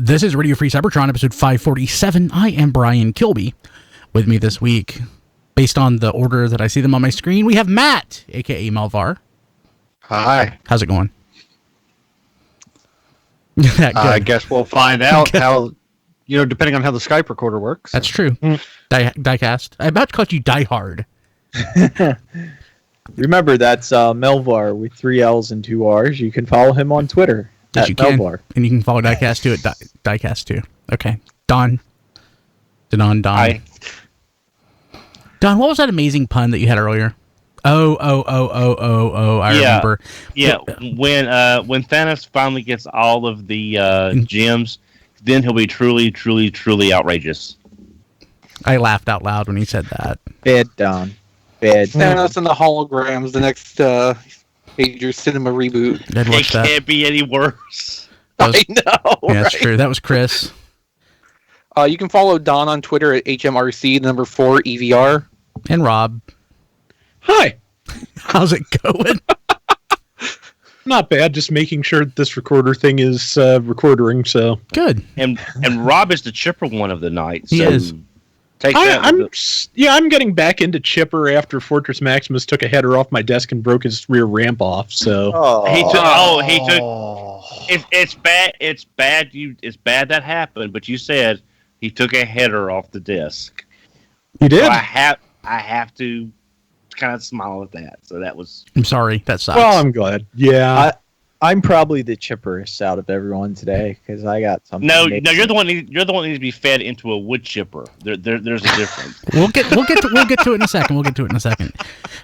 This is Radio Free Cybertron, episode 547. I am Brian Kilby. With me this week, based on the order that I see them on my screen, we have Matt, a.k.a. Malvar. Hi. How's it going? I guess we'll find out how, depending on how the Skype recorder works. That's true. Diecast. I'm about to call you Die Hard. Remember, that's Melvar with 3 L's and 2 R's. You can follow him on Twitter. Yes, you can. Melvar. And you can follow Diecast too at Diecast too. Okay. Don. Hi. Don, what was that amazing pun that you had earlier? Oh, I remember. Yeah, when Thanos finally gets all of the gems, then he'll be truly, truly, truly outrageous. I laughed out loud when he said that. Bad Don. Bad. Thanos and the holograms, the next major cinema reboot. It can't be any worse. I know, yeah, that's true. That was Chris. You can follow Don on Twitter at HMRC, the number 4 EVR. And Rob. Hi. How's it going? Not bad. Just making sure this recorder thing is recording. So good. And Rob is the chipper one of the night. So he is. I'm getting back into chipper after Fortress Maximus took a header off my desk and broke his rear ramp off. So It's bad. It's bad that happened. But you said he took a header off the disc. He did. So I have to kind of smile at that. So that was. I'm sorry. That sucks. Well, I'm glad. Yeah. I'm probably the chipperest out of everyone today because I got something. No, you're the one. You're the one that needs to be fed into a wood chipper. There's a difference. We'll get to it in a second.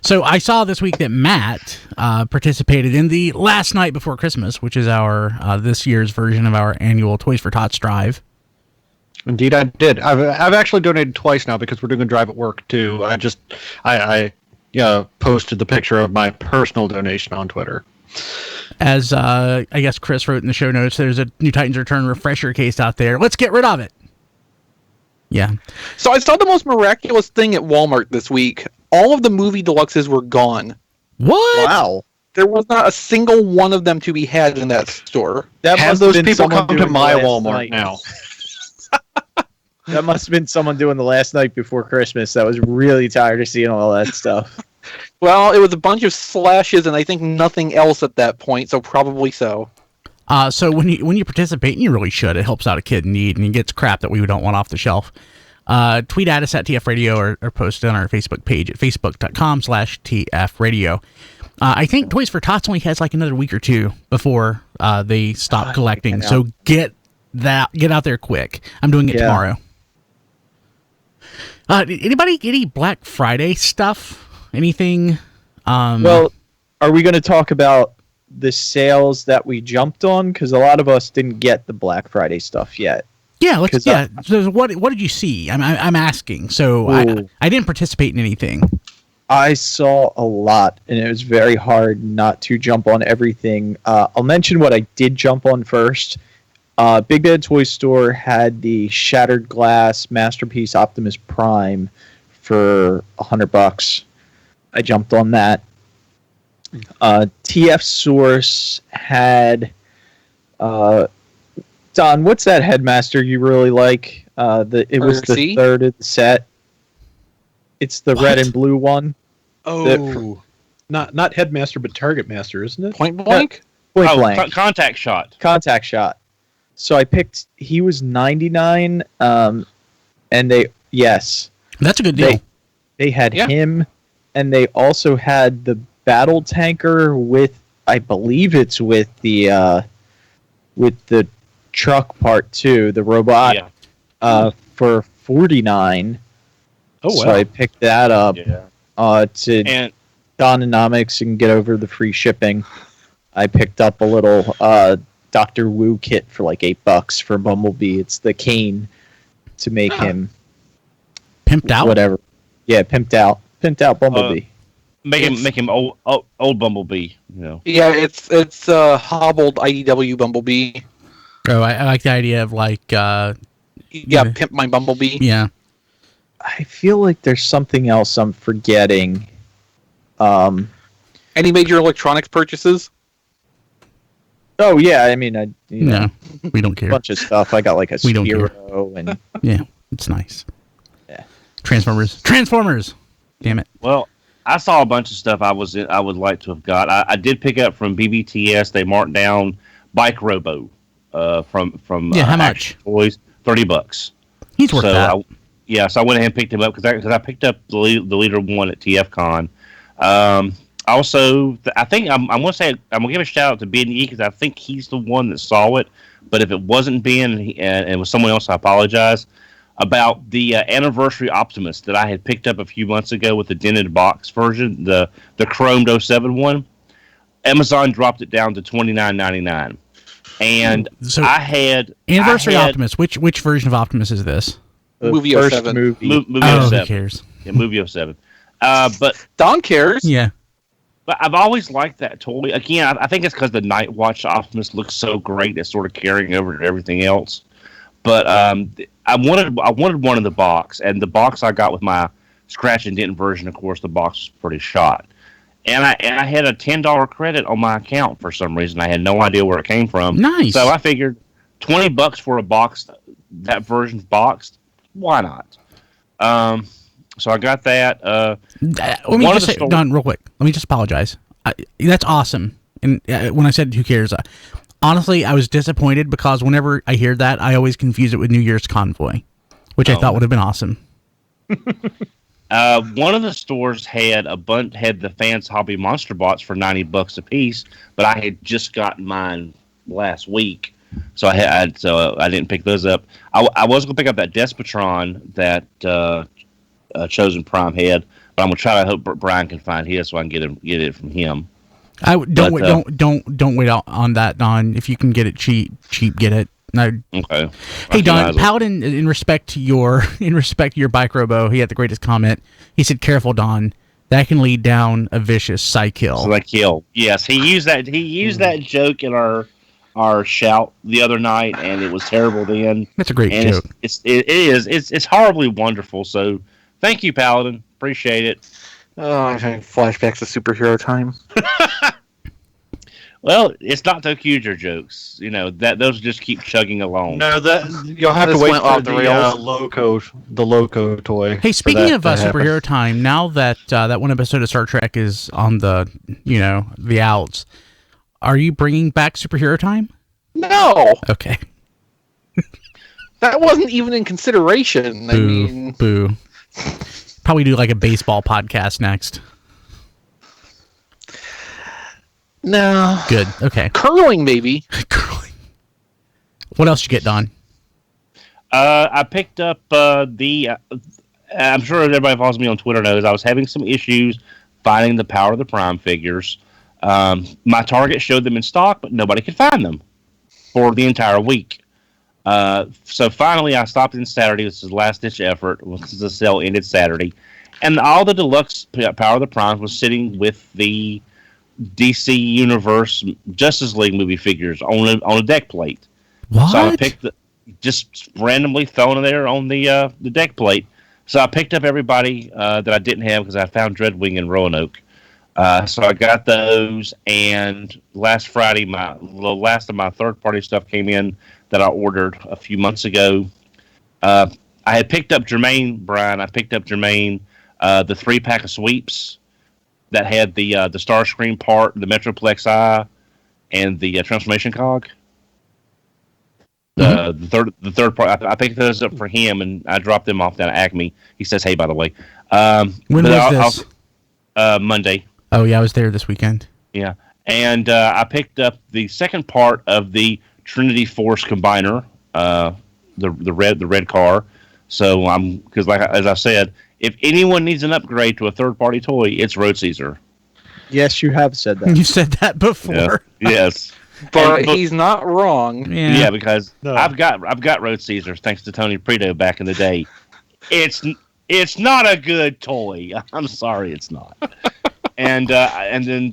So I saw this week that Matt participated in the Last Night Before Christmas, which is our this year's version of our annual Toys for Tots drive. Indeed, I did. I've actually donated twice now because we're doing a drive at work too. I posted the picture of my personal donation on Twitter. As I guess Chris wrote in the show notes, there's a New Titans Return refresher case out there. Let's get rid of it. Yeah. So I saw the most miraculous thing at Walmart this week. All of the movie deluxes were gone. What? Wow. There was not a single one of them to be had in that store. Have those people come to my Walmart now? That must have been someone doing the Last Night Before Christmas that was really tired of seeing all that stuff. Well, it was a bunch of slashes, and I think nothing else at that point, so probably so. So when you participate, and you really should, it helps out a kid in need, and he gets crap that we don't want off the shelf. Tweet at us at TF Radio or post it on our Facebook page at facebook.com/TF Radio. I think Toys for Tots only has like another week or two before they stop collecting, so get out there quick. I'm doing it tomorrow. Anybody get any Black Friday stuff? Anything? Well, are we going to talk about the sales that we jumped on? Because a lot of us didn't get the Black Friday stuff yet. Yeah, So what did you see? I'm asking. So I didn't participate in anything. I saw a lot, and it was very hard not to jump on everything. I'll mention what I did jump on first. Big Bad Toy Store had the Shattered Glass Masterpiece Optimus Prime for $100. I jumped on that. TF Source had Don, what's that Headmaster you really like? It was the third of the set. It's the red and blue one. Oh, not Headmaster, but Target Master, isn't it? Point Blank? Point Blank. Contact Shot. Contact Shot. So I picked, he was $99, and that's a good deal. They had him, and they also had the Battle Tanker with, I believe it's with the truck part 2, the robot, for $49. Oh, wow. So I picked that up to Dononomics and get over the free shipping. I picked up a little Dr. Wu kit for like $8 for Bumblebee. It's the cane to make him pimped out. Whatever. Yeah, pimped out Bumblebee. Make him old Bumblebee. Yeah, it's hobbled IDW Bumblebee. Oh, I like the idea of like pimp my Bumblebee. Yeah. I feel like there's something else I'm forgetting. Any major electronics purchases? Oh yeah, I mean, No, we don't care. a bunch of stuff. I got like a We don't care. Spiro and Yeah, it's nice. Yeah. Transformers. Damn it. Well, I saw a bunch of stuff I would like to have got. I did pick up from BBTS. They marked down Bike Robo from How much? Action Toys, $30. He's worth that. So I went ahead and picked him up because I picked up the leader one at TFCon. Also, I think I'm gonna give a shout out to Ben E because I think he's the one that saw it. But if it wasn't Ben and it was someone else, I apologize. About the anniversary Optimus that I had picked up a few months ago with the dented box version, the chromed 07 one. Amazon dropped it down to $29.99, and So, anniversary Optimus. Which version of Optimus is this? Movie first 07. movie. Movie Oh, 07. who cares? Yeah, movie 07. But Don cares. Yeah. But I've always liked that toy. Again, I think it's because the Night Watch Optimus looks so great. It's sort of carrying over to everything else. But I wanted one in the box, and the box I got with my scratch and dent version, of course, the box was pretty shot. And I had a $10 credit on my account for some reason. I had no idea where it came from. Nice. So I figured $20 for a box, that version's boxed. Why not? So I got that. Let me just say, Don, real quick. Let me just apologize. That's awesome. And when I said who cares, honestly, I was disappointed because whenever I hear that, I always confuse it with New Year's Convoy, which I thought would have been awesome. One of the stores had had the Fans Hobby Monster Bots for $90 a piece, but I had just gotten mine last week, so I didn't pick those up. I was gonna pick up that Despotron that Chosen Prime had, but I'm gonna try to hope Brian can find his so I can get it from him. Don't wait out on that, Don. If you can get it cheap, get it. No. Okay. Hey Don, Paladin, in respect to your bike robo, he had the greatest comment. He said, "Careful, Don. That can lead down a vicious cycle." Cycle. Yes, he used that. He used that joke in our shout the other night, and it was terrible then. That's a great joke. It's horribly wonderful. So thank you, Paladin. Appreciate it. Oh, I'm having flashbacks to superhero time. Well, it's not Tokuger jokes. You know, those just keep chugging along. No, you'll have to This wait went for off the rails. the Loco toy. Hey, speaking of to happen. superhero time, now that that one episode of Star Trek is on the outs, are you bringing back superhero time? No, Okay. that wasn't even in consideration. I mean, Boo. Probably do like a baseball podcast next. no. Good. Okay. Curling, maybe. Curling. What else you get, Don? I picked up I'm sure everybody who follows me on Twitter knows I was having some issues finding the Power of the Prime figures. My Target showed them in stock, but nobody could find them for the entire week. So finally, I stopped in Saturday. This is a last-ditch effort since the sale ended Saturday. And all the deluxe Power of the Primes was sitting with the DC Universe Justice League movie figures on a deck plate. What? So I picked just randomly thrown in there on the deck plate. So I picked up everybody that I didn't have because I found Dreadwing and Roanoke. So I got those, and last Friday, the last of my third-party stuff came in that I ordered a few months ago. I had picked up Jermaine, Brian. I picked up Jermaine, the 3-pack of sweeps that had the Starscream part, the Metroplex Eye, and the transformation cog. The third part, I picked those up for him, and I dropped them off down at Acme. He says, "Hey, by the way." When was this? Monday. Oh yeah, I was there this weekend. Yeah, and I picked up the second part of the Trinity Force Combiner, the red car. So because as I said, if anyone needs an upgrade to a third-party toy, it's Road Caesar. Yes, you have said that. You said that before. Yeah. Yes. But he's not wrong. Yeah, because I've got Road Caesar thanks to Tony Prito back in the day. It's not a good toy. I'm sorry, it's not. And then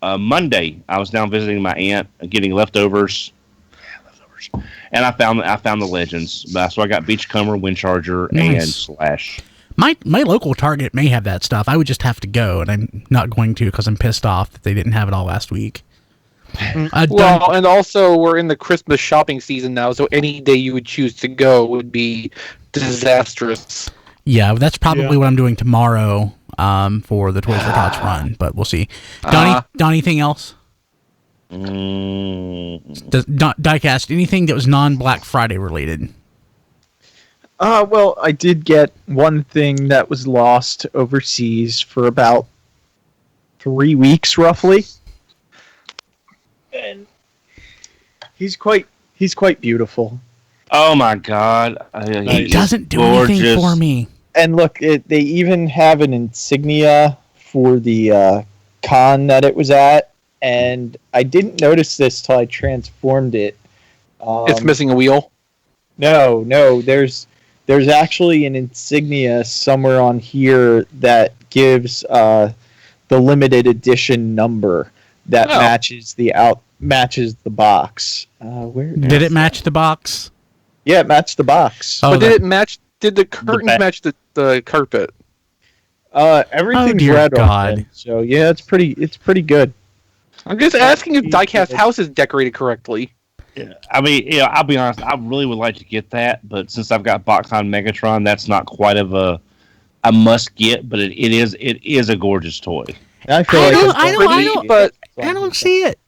Monday, I was down visiting my aunt, getting leftovers. And I found the Legends. So I got Beachcomber, Windcharger, and Slash. My local Target may have that stuff. I would just have to go, and I'm not going to because I'm pissed off that they didn't have it all last week. Well, and also we're in the Christmas shopping season now, so any day you would choose to go would be disastrous. Yeah, that's probably what I'm doing tomorrow for the Toys for Tots run, but we'll see. Donnie, anything else? Diecast, anything that was non-Black Friday related? Well, I did get one thing that was lost overseas for about 3 weeks, roughly. And he's quite beautiful. Oh my God! It doesn't do anything for me. And look, they even have an insignia for the con that it was at, and I didn't notice this till I transformed it. It's missing a wheel. No, there's actually an insignia somewhere on here that gives the limited edition number that matches the box. Did it match the box? Yeah, it matched the box. But did it match? Did the curtains match the carpet? Everything's red on it, so yeah, it's pretty good. I'm just asking if Diecast House is decorated correctly. Yeah. I mean, I'll be honest. I really would like to get that, but since I've got Boxon Megatron, that's not quite of a must get. But it is a gorgeous toy. I don't see it.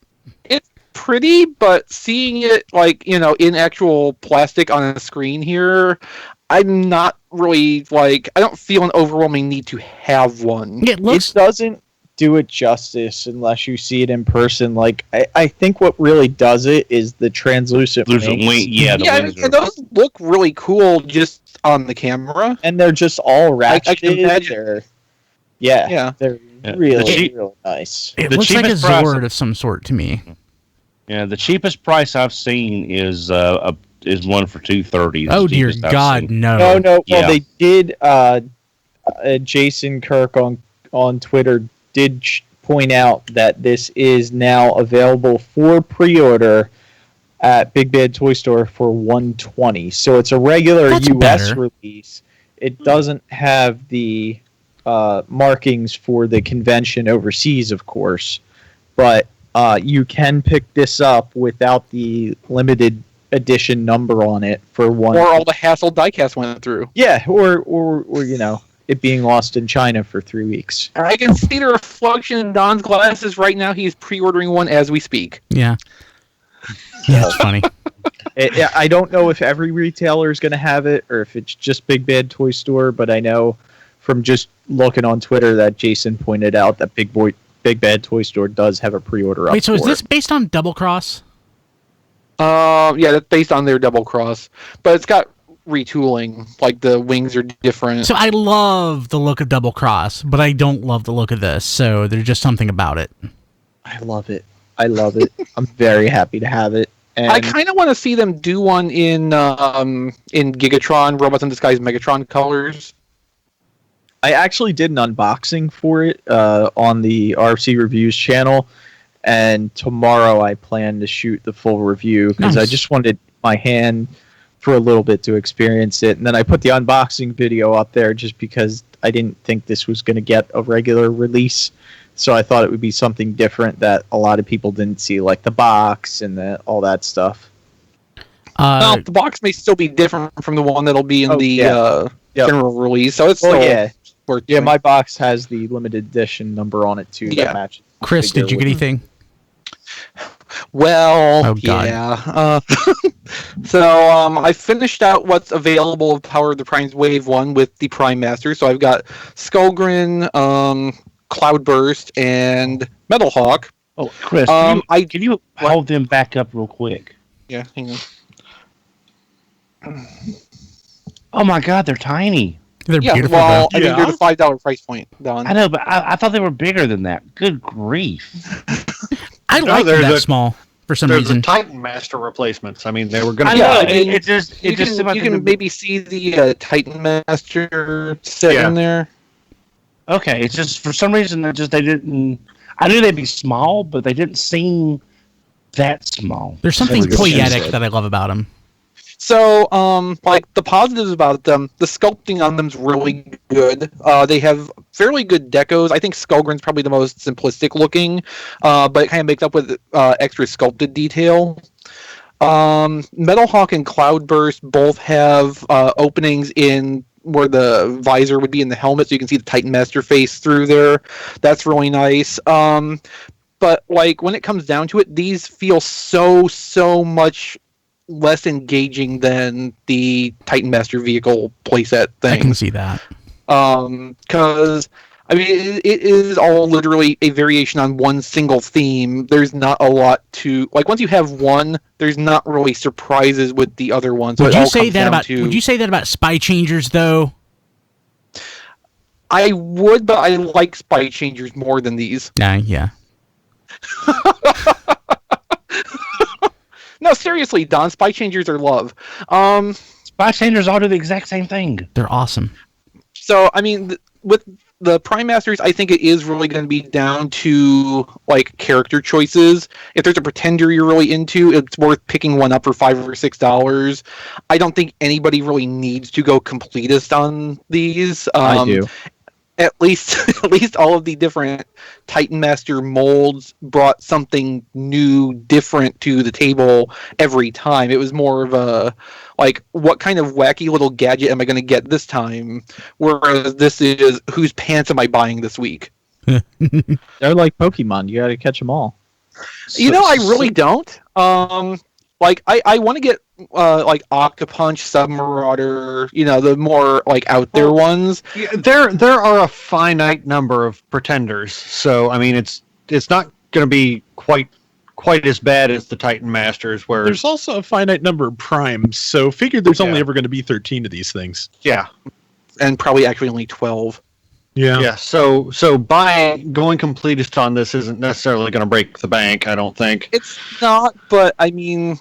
It's pretty, but seeing it in actual plastic on a screen here, I'm not really I don't feel an overwhelming need to have one. It doesn't do it justice unless you see it in person. I think what really does it is the translucent wings. And those look really cool just on the camera, and they're just all ratcheted. They're really nice. It looks like a Zord of some sort to me. Yeah, the cheapest price I've seen is one for $230. Oh dear God, no. Well, they did. Jason Kirk on Twitter did point out that this is now available for pre-order at Big Bad Toy Store for $120. So it's a regular US release. It doesn't have the markings for the convention overseas, of course, but you can pick this up without the limited edition number on it for one. Or all the hassle Diecast went through. Yeah, or it being lost in China for 3 weeks. I can see the reflection in Don's glasses right now. He's pre-ordering one as we speak. Yeah. Yeah, it's funny. I don't know if every retailer is going to have it or if it's just Big Bad Toy Store, but I know from just looking on Twitter that Jason pointed out that Big Bad Toy Store does have a pre-order up. Wait, so is this based on Double Cross? Yeah, that's based on their Double Cross, but it's got retooling. The wings are different. So I love the look of Double Cross, but I don't love the look of this. So there's just something about it. I love it. I'm very happy to have it. And I kind of want to see them do one in Gigatron, Robots in Disguise Megatron colors. I actually did an unboxing for it on the RC Reviews channel, and tomorrow I plan to shoot the full review because I just wanted my hand for a little bit to experience it. And then I put the unboxing video up there just because I didn't think this was going to get a regular release. So I thought it would be something different that a lot of people didn't see, like the box and all that stuff. Well, the box may still be different from the one that'll be in general release. So it's worth doing. My box has the limited edition number on it too that matches. Chris, did you get anything? Well, yeah. So I finished out what's available of Power of the Primes Wave 1 with the Prime Master. So I've got Skullgrin, Cloudburst, and Metalhawk. Oh, Chris, can you hold them back up real quick? Yeah, hang on. Oh my God, they're tiny. They're beautiful. Well, I mean, they're the $5 price point, Don. I know, but I thought they were bigger than that. Good grief! I like that small for some reason. The Titan Master replacements. I mean, they were going to. I know. You can maybe see the Titan Master sitting there. Okay, it's just for some reason they didn't. I knew they'd be small, but they didn't seem that small. There's something poetic that I love about them. So, like the positives about them, the sculpting on them's really good. They have fairly good decos. I think Skullgrin's probably the most simplistic looking, but it kind of makes up with extra sculpted detail. Metalhawk and Cloudburst both have openings in where the visor would be in the helmet, so you can see the Titan Master face through there. That's really nice. But like when it comes down to it, these feel so much less engaging than the Titan Master vehicle playset thing. I can see that. Because I mean, it is all literally a variation on one single theme. There's not a lot to like. Once you have one, there's not really surprises with the other ones. So Would you say that about Spychangers though? I would, but I like Spychangers more than these. Yeah. No, seriously, Don. Spychangers are love. Spychangers all do the exact same thing. They're awesome. So, I mean, with the Prime Masters, I think it is really going to be down to like character choices. If there's a pretender you're really into, it's worth picking one up for $5 or $6. I don't think anybody really needs to go completist on these. I do. At least all of the different Titan Master molds brought something new, different to the table every time. It was more of a like, what kind of wacky little gadget am I going to get this time? Whereas this is, whose pants am I buying this week? They're like Pokemon. You got to catch them all. I really don't. Like I want to get like Octopunch, Submarauder, the more like out there ones. Yeah, there are a finite number of pretenders, so I mean it's not going to be quite as bad as the Titan Masters. Where There's also a finite number of primes, so figure there's only ever going to be 13 of these things. Yeah, and probably actually only 12. Yeah. So going completist on this isn't necessarily going to break the bank. I don't think it's not, but I mean,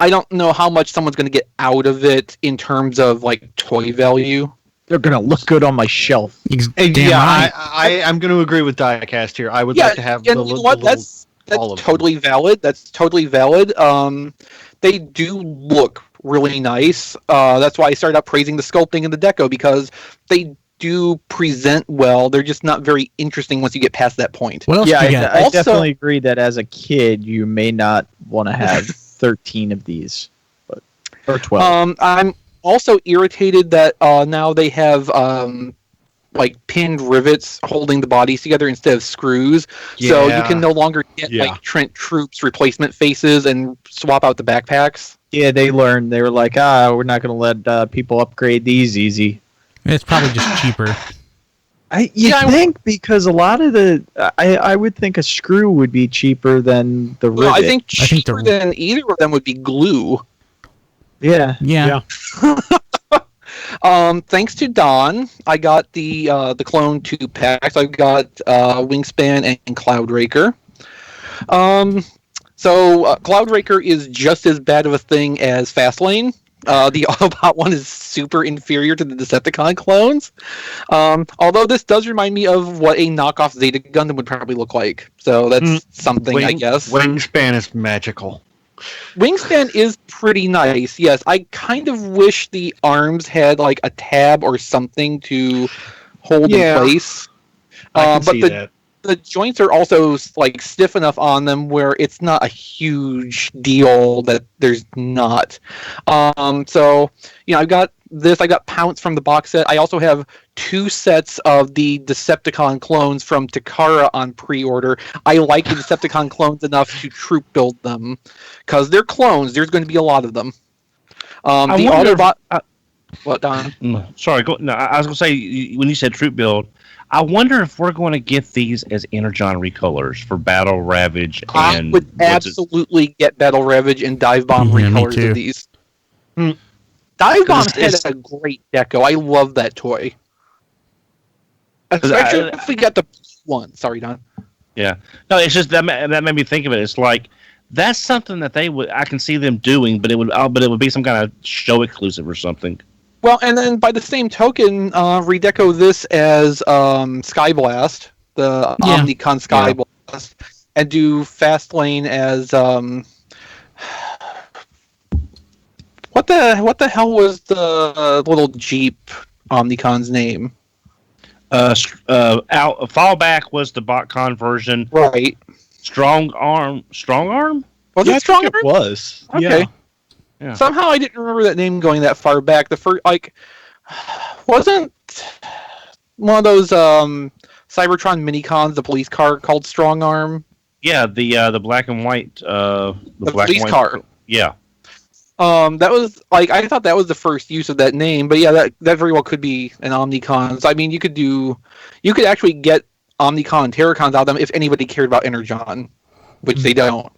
I don't know how much someone's going to get out of it in terms of like toy value. They're going to look good on my shelf. Right. I'm going to agree with Diecast here. I would like to have that's totally valid. That's totally valid. They do look really nice. That's why I started out praising the sculpting and the deco, because they do present well. They're just not very interesting once you get past that point. What else Yeah, do you get? I definitely agree that as a kid, you may not want to have 13 of these, or 12. I'm also irritated that now they have like pinned rivets holding the bodies together instead of screws. Yeah. So you can no longer get like Trent Troops replacement faces and swap out the backpacks. Yeah, they learned. They were like, we're not going to let people upgrade these easy. It's probably just cheaper. I think because a lot of I would think a screw would be cheaper than the rivet. I think cheaper than either of them would be glue. Yeah. Thanks to Don, I got the Clone 2 packs. I've got Wingspan and Cloudraker. So Cloudraker is just as bad of a thing as Fastlane. The Autobot one is super inferior to the Decepticon clones. Although this does remind me of what a knockoff Zeta Gundam would probably look like. So that's something, I guess. Wingspan is magical. Wingspan is pretty nice, yes. I kind of wish the arms had like a tab or something to hold in place. I can see that. The joints are also like stiff enough on them where it's not a huge deal that there's not. So I've got this. I got Pounce from the box set. I also have 2 sets of the Decepticon clones from Takara on pre-order. I like the Decepticon clones enough to troop build them because they're clones. There's going to be a lot of them. The Autobot. What, Don? Sorry. I was going to say, when you said troop build, I wonder if we're going to get these as Energon recolors for Battle Ravage. I would absolutely get Battle Ravage and Dive Bomb recolors of these. Dive Bomb had a great deco. I love that toy. Especially if we got the one. Sorry, Don. Yeah. No, it's just that made me think of it. It's like that's something that I can see them doing, but it would be some kind of show exclusive or something. Well, and then by the same token, redeco this as Skyblast, the Omnicon Skyblast, and do Fastlane as What the hell was the little Jeep Omnicon's name? Fallback was the BotCon version. Right. Strong Arm? Was Yeah, it Strong I think Arm? it was. Okay. Yeah. Somehow I didn't remember that name going that far back. The first, wasn't one of those Cybertron minicons the police car called Strong Arm? Yeah, the black and white the black police and white car. Yeah. That was I thought that was the first use of that name, but yeah, that very well could be an Omnicon. So, I mean, you could actually get Omnicon and Terracons out of them if anybody cared about Energon, which they don't.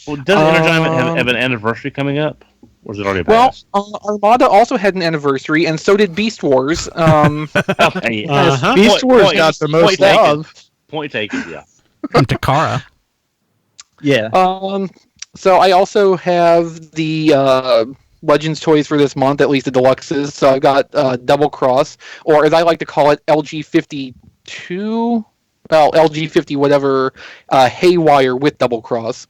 Well, doesn't Energon have an anniversary coming up? Or is it already passed? Armada also had an anniversary, and so did Beast Wars. Okay. Beast Wars got the most love. Point taken, yeah. And Takara. Yeah. So I also have the Legends toys for this month, at least the deluxes. So I've got Double Cross, or as I like to call it, LG52. Well, LG50 whatever, Haywire with Double Cross.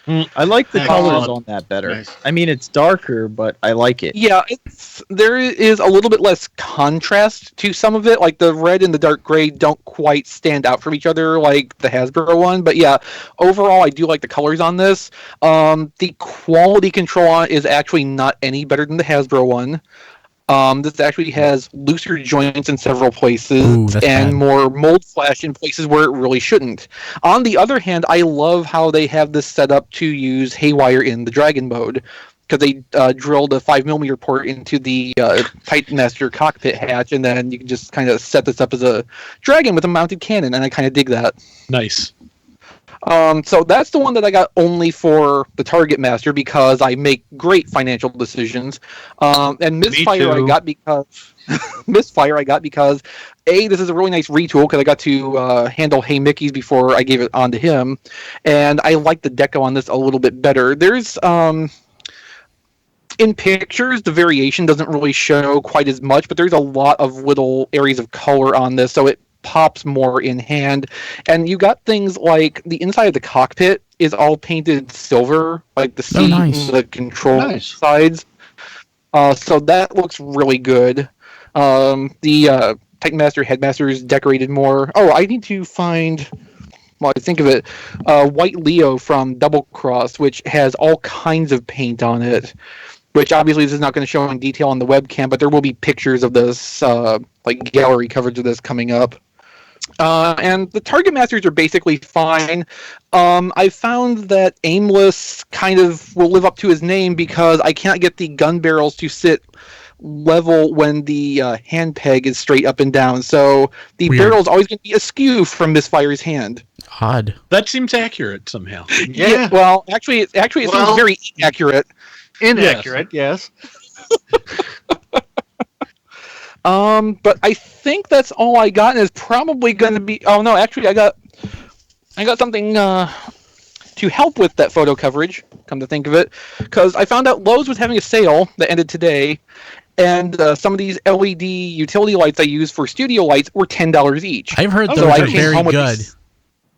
I like the Excellent. colors on that better. Nice. I mean, it's darker, but I like it. Yeah, there is a little bit less contrast to some of it. Like the red and the dark gray don't quite stand out from each other like the Hasbro one. But yeah, overall, I do like the colors on this. The quality control on it is actually not any better than the Hasbro one. This actually has looser joints in several places. Ooh, that's and bad. more mold flash in places where it really shouldn't. On the other hand, I love how they have this set up to use Haywire in the Dragon mode, because they drilled a 5mm port into the Titan Master cockpit hatch, and then you can just kind of set this up as a Dragon with a mounted cannon, and I kind of dig that. Nice. So that's the one that I got only for the Target Master because I make great financial decisions. And Misfire I got because this is a really nice retool because I got to handle Hey Mickey's before I gave it on to him, and I like the deco on this a little bit better. There's in pictures, the variation doesn't really show quite as much, but there's a lot of little areas of color on this, so it pops more in hand. And you got things like the inside of the cockpit is all painted silver, like the seat nice. and the control Nice. sides. So that looks really good. The Titan Master Headmaster is decorated more. Oh, I need to find, well, I think of it, White Leo from Double Cross, which has all kinds of paint on it, which obviously this is not going to show in detail on the webcam, but there will be pictures of this, like gallery coverage of this coming up. And the Target Masters are basically fine. I found that Aimless kind of will live up to his name because I can't get the gun barrels to sit level when the hand peg is straight up and down. So the Weird. barrel is always going to be askew from Misfire's hand. Odd. That seems accurate somehow. Yeah. Well, actually, it seems very accurate. Inaccurate, yes. But I think that's all I got, and it's probably going to be. Oh no, actually, I got something to help with that photo coverage. Come to think of it, because I found out Lowe's was having a sale that ended today, and some of these LED utility lights I use for studio lights were $10 each. I've heard those So I are came very home with good.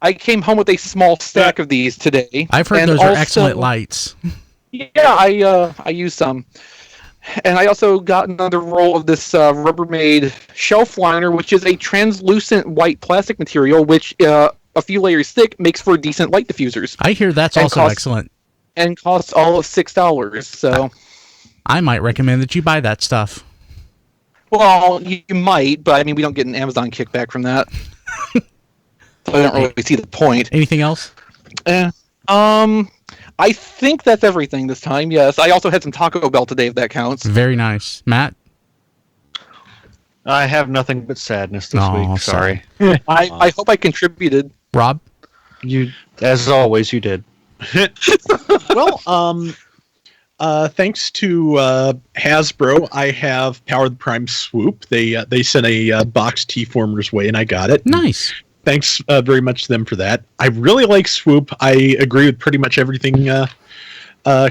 I came home with a small stack of these today. I've heard and those are also- excellent lights. Yeah, I used some. And I also got another roll of this Rubbermaid shelf liner, which is a translucent white plastic material, which a few layers thick makes for decent light diffusers, I hear that's And also cost- excellent. and costs all of $6. So, I might recommend that you buy that stuff. well, you might, but I mean, we don't get an Amazon kickback from that, so I don't really see the point. Anything else? I think that's everything this time. Yes, I also had some Taco Bell today, if that counts. Very nice. Matt? I have nothing but sadness this Aw, week. Sorry. I hope I contributed. Rob? You, as always, you did. Well, thanks to Hasbro, I have Power the Prime Swoop. They sent a box TFormers way, and I got it. Nice. Thanks very much to them for that. I really like Swoop. I agree with pretty much everything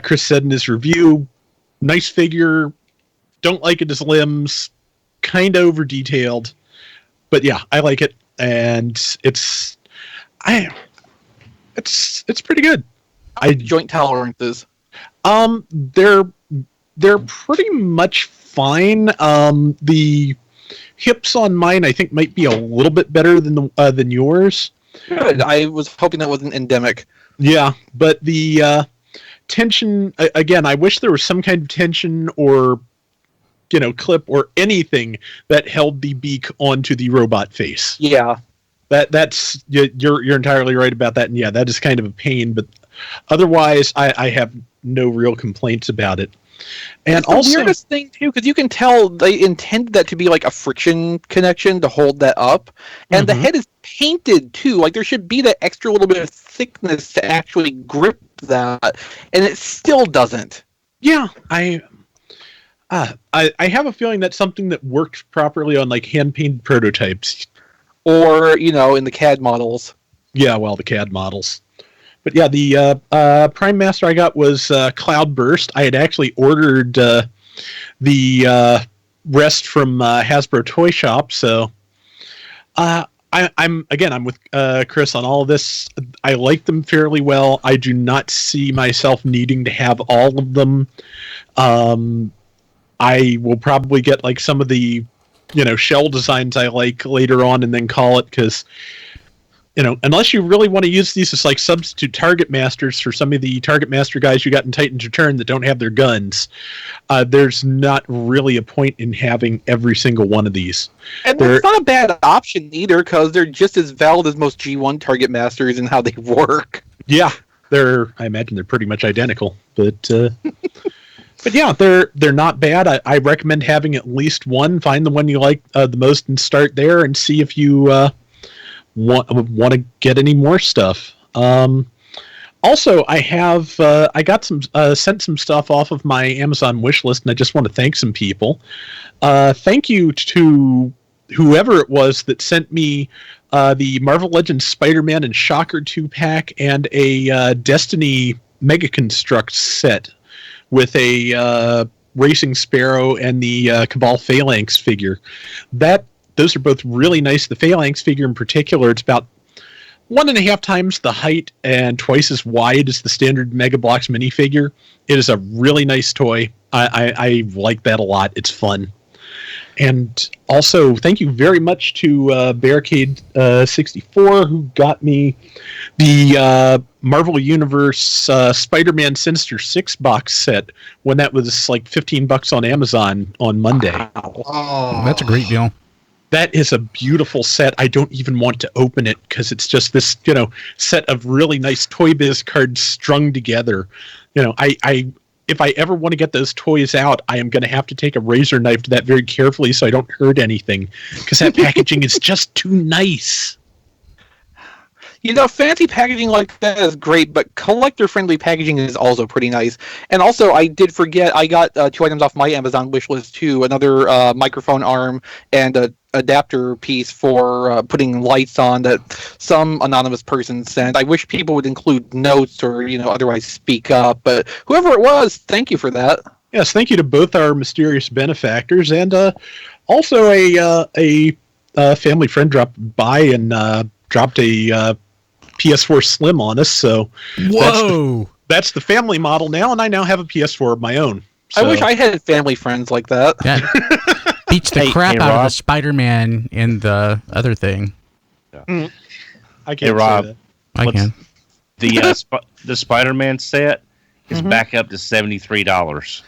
Chris said in his review. Nice figure. Don't like it as limbs. Kind of over detailed, but yeah, I like it, and it's pretty good. Joint tolerances. They're they're pretty much fine. The hips on mine, I think, might be a little bit better than yours. Good. I was hoping that wasn't endemic. Yeah, but the tension, again, I wish there was some kind of tension or, clip or anything that held the beak onto the robot face. Yeah. That's you're entirely right about that, and yeah, that is kind of a pain, but otherwise I have no real complaints about it. And it's the weirdest thing too, because you can tell they intended that to be like a friction connection to hold that up, and the head is painted too. Like there should be that extra little bit of thickness to actually grip that, and it still doesn't. Yeah, I have a feeling that's something that worked properly on like hand painted prototypes, or in the CAD models. Yeah, well, the CAD models. But yeah, the Prime Master I got was Cloudburst. I had actually ordered the rest from Hasbro Toy Shop, so I'm with Chris on all of this. I like them fairly well. I do not see myself needing to have all of them. I will probably get like some of the shell designs I like later on and then call it, because unless you really want to use these as like substitute Target Masters for some of the Target Master guys you got in Titan's Return that don't have their guns, there's not really a point in having every single one of these. And that's not a bad option either, because they're just as valid as most G1 Target Masters in how they work. Yeah, I imagine they're pretty much identical, but but yeah, they're not bad. I recommend having at least one. Find the one you like the most and start there, and see if you want to get any more stuff. Also, I got some sent some stuff off of my Amazon wish list, and I just want to thank some people. Thank you to whoever it was that sent me the Marvel Legends Spider-Man and Shocker 2-pack and a Destiny Mega Construct set with a Racing Sparrow and the Cabal Phalanx figure. Those are both really nice. The Phalanx figure in particular, it's about 1.5 times the height and twice as wide as the standard Mega Bloks minifigure. It is a really nice toy. I like that a lot. It's fun. And also, thank you very much to Barricade 64, who got me the Marvel Universe Spider-Man Sinister 6 box set when that was like $15 on Amazon on Monday. Wow. Oh, that's a great deal. That is a beautiful set. I don't even want to open it because it's just this, set of really nice Toy Biz cards strung together. If I ever want to get those toys out, I am going to have to take a razor knife to that very carefully so I don't hurt anything, because that packaging is just too nice. Fancy packaging like that is great, but collector-friendly packaging is also pretty nice. And also, I did forget, I got 2 items off my Amazon wish list too. Another microphone arm and a adapter piece for putting lights on that some anonymous person sent. I wish people would include notes or otherwise speak up, but whoever it was, thank you for that. Yes, thank you to both our mysterious benefactors, and also a family friend dropped by and dropped a PS4 Slim on us. So whoa, that's the family model now, and I now have a PS4 of my own. So. I wish I had family friends like that. That beats the crap out of the Spider-Man in the other thing. Yeah. I can't say Rob, that. I can. The Spider-Man set is back up to $73.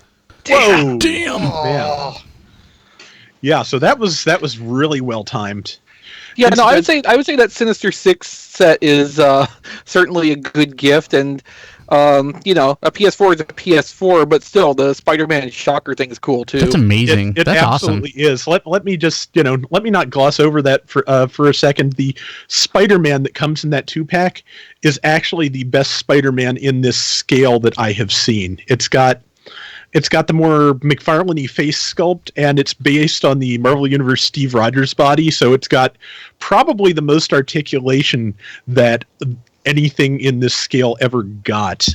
Whoa! Damn! Man. Yeah, so that was really well timed. Yeah, no, I would say that Sinister 6 set is certainly a good gift, and a PS4 is a PS4, but still, the Spider-Man Shocker thing is cool too. That's amazing. It That's absolutely awesome. is. Let me just let me not gloss over that for a second. The Spider-Man that comes in that 2-pack is actually the best Spider-Man in this scale that I have seen. It's got the more McFarlane-y face sculpt, and it's based on the Marvel Universe Steve Rogers body, so it's got probably the most articulation that anything in this scale ever got.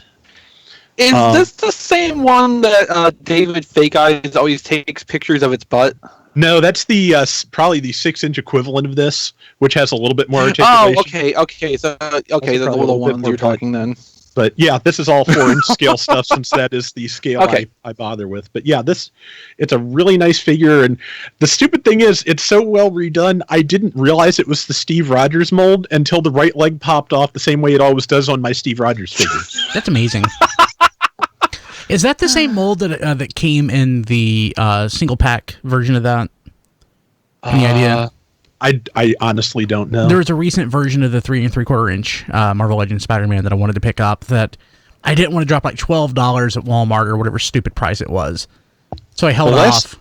Is this the same one that David Fake Eyes always takes pictures of its butt? No, that's the probably the 6-inch equivalent of this, which has a little bit more articulation. Oh, okay. So the little ones you're talking then. But yeah, this is all 4-inch scale stuff since that is the scale I bother with. But yeah, it's a really nice figure. And the stupid thing is, it's so well redone, I didn't realize it was the Steve Rogers mold until the right leg popped off the same way it always does on my Steve Rogers figures. That's amazing. Is that the same mold that came in the single pack version of that? Any idea? I honestly don't know. There was a recent version of the 3 3/4 inch Marvel Legends Spider-Man that I wanted to pick up that I didn't want to drop like $12 at Walmart or whatever stupid price it was. So I held off.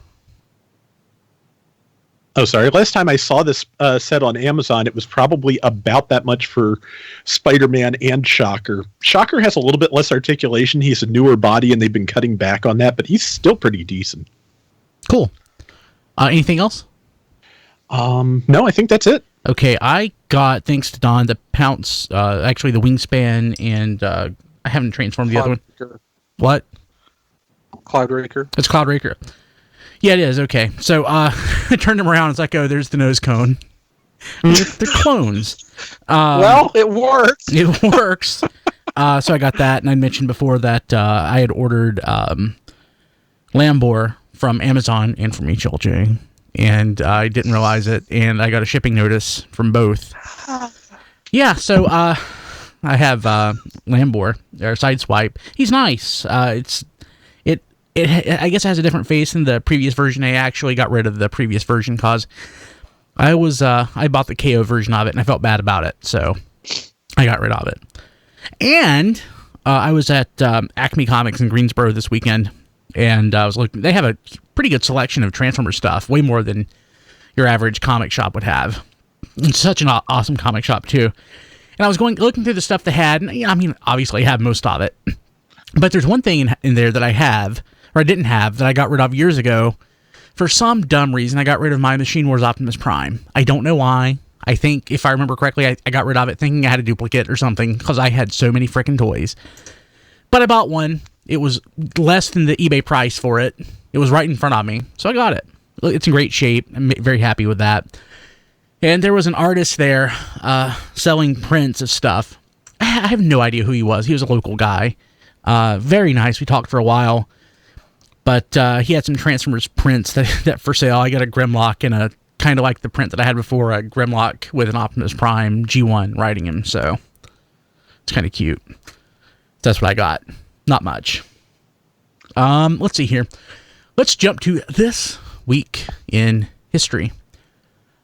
Oh, sorry. Last time I saw this set on Amazon, it was probably about that much for Spider-Man and Shocker. Shocker has a little bit less articulation. He's a newer body, and they've been cutting back on that, but he's still pretty decent. Cool. Anything else? No, I think that's it. Okay, I got, thanks to Don, the Pounce, actually the Wingspan, and I haven't transformed the other one. What? Cloudraker. It's Cloudraker. Yeah, it is. Okay. So I turned them around. It's like, oh, there's the nose cone. They're clones. Well, it works. It works. So I got that, and I mentioned before that I had ordered Lambor from Amazon and from HLJ, and I didn't realize it, and I got a shipping notice from both. Yeah, so I have Lambor, or Sideswipe. He's nice. It I guess it has a different face than the previous version. I actually got rid of the previous version because I bought the KO version of it and I felt bad about it, so I got rid of it. And I was at Acme Comics in Greensboro this weekend, and I was looking. They have a pretty good selection of Transformers stuff, way more than your average comic shop would have. It's such an awesome comic shop too. And I was looking through the stuff they had, and I mean, obviously I have most of it, but there's one thing in there that I have, or I didn't have, that I got rid of years ago. For some dumb reason, I got rid of my Machine Wars Optimus Prime. I don't know why. I think, if I remember correctly, I got rid of it thinking I had a duplicate or something, because I had so many freaking toys. But I bought one. It was less than the eBay price for it. It was right in front of me, so I got it. It's in great shape. I'm very happy with that. And there was an artist there selling prints of stuff. I have no idea who he was. He was a local guy. Very nice. We talked for a while. But he had some Transformers prints that for sale. I got a Grimlock and a kind of like the print that I had before, a Grimlock with an Optimus Prime G1 riding him. So it's kind of cute. That's what I got. Not much. Let's see here. Let's jump to this week in history.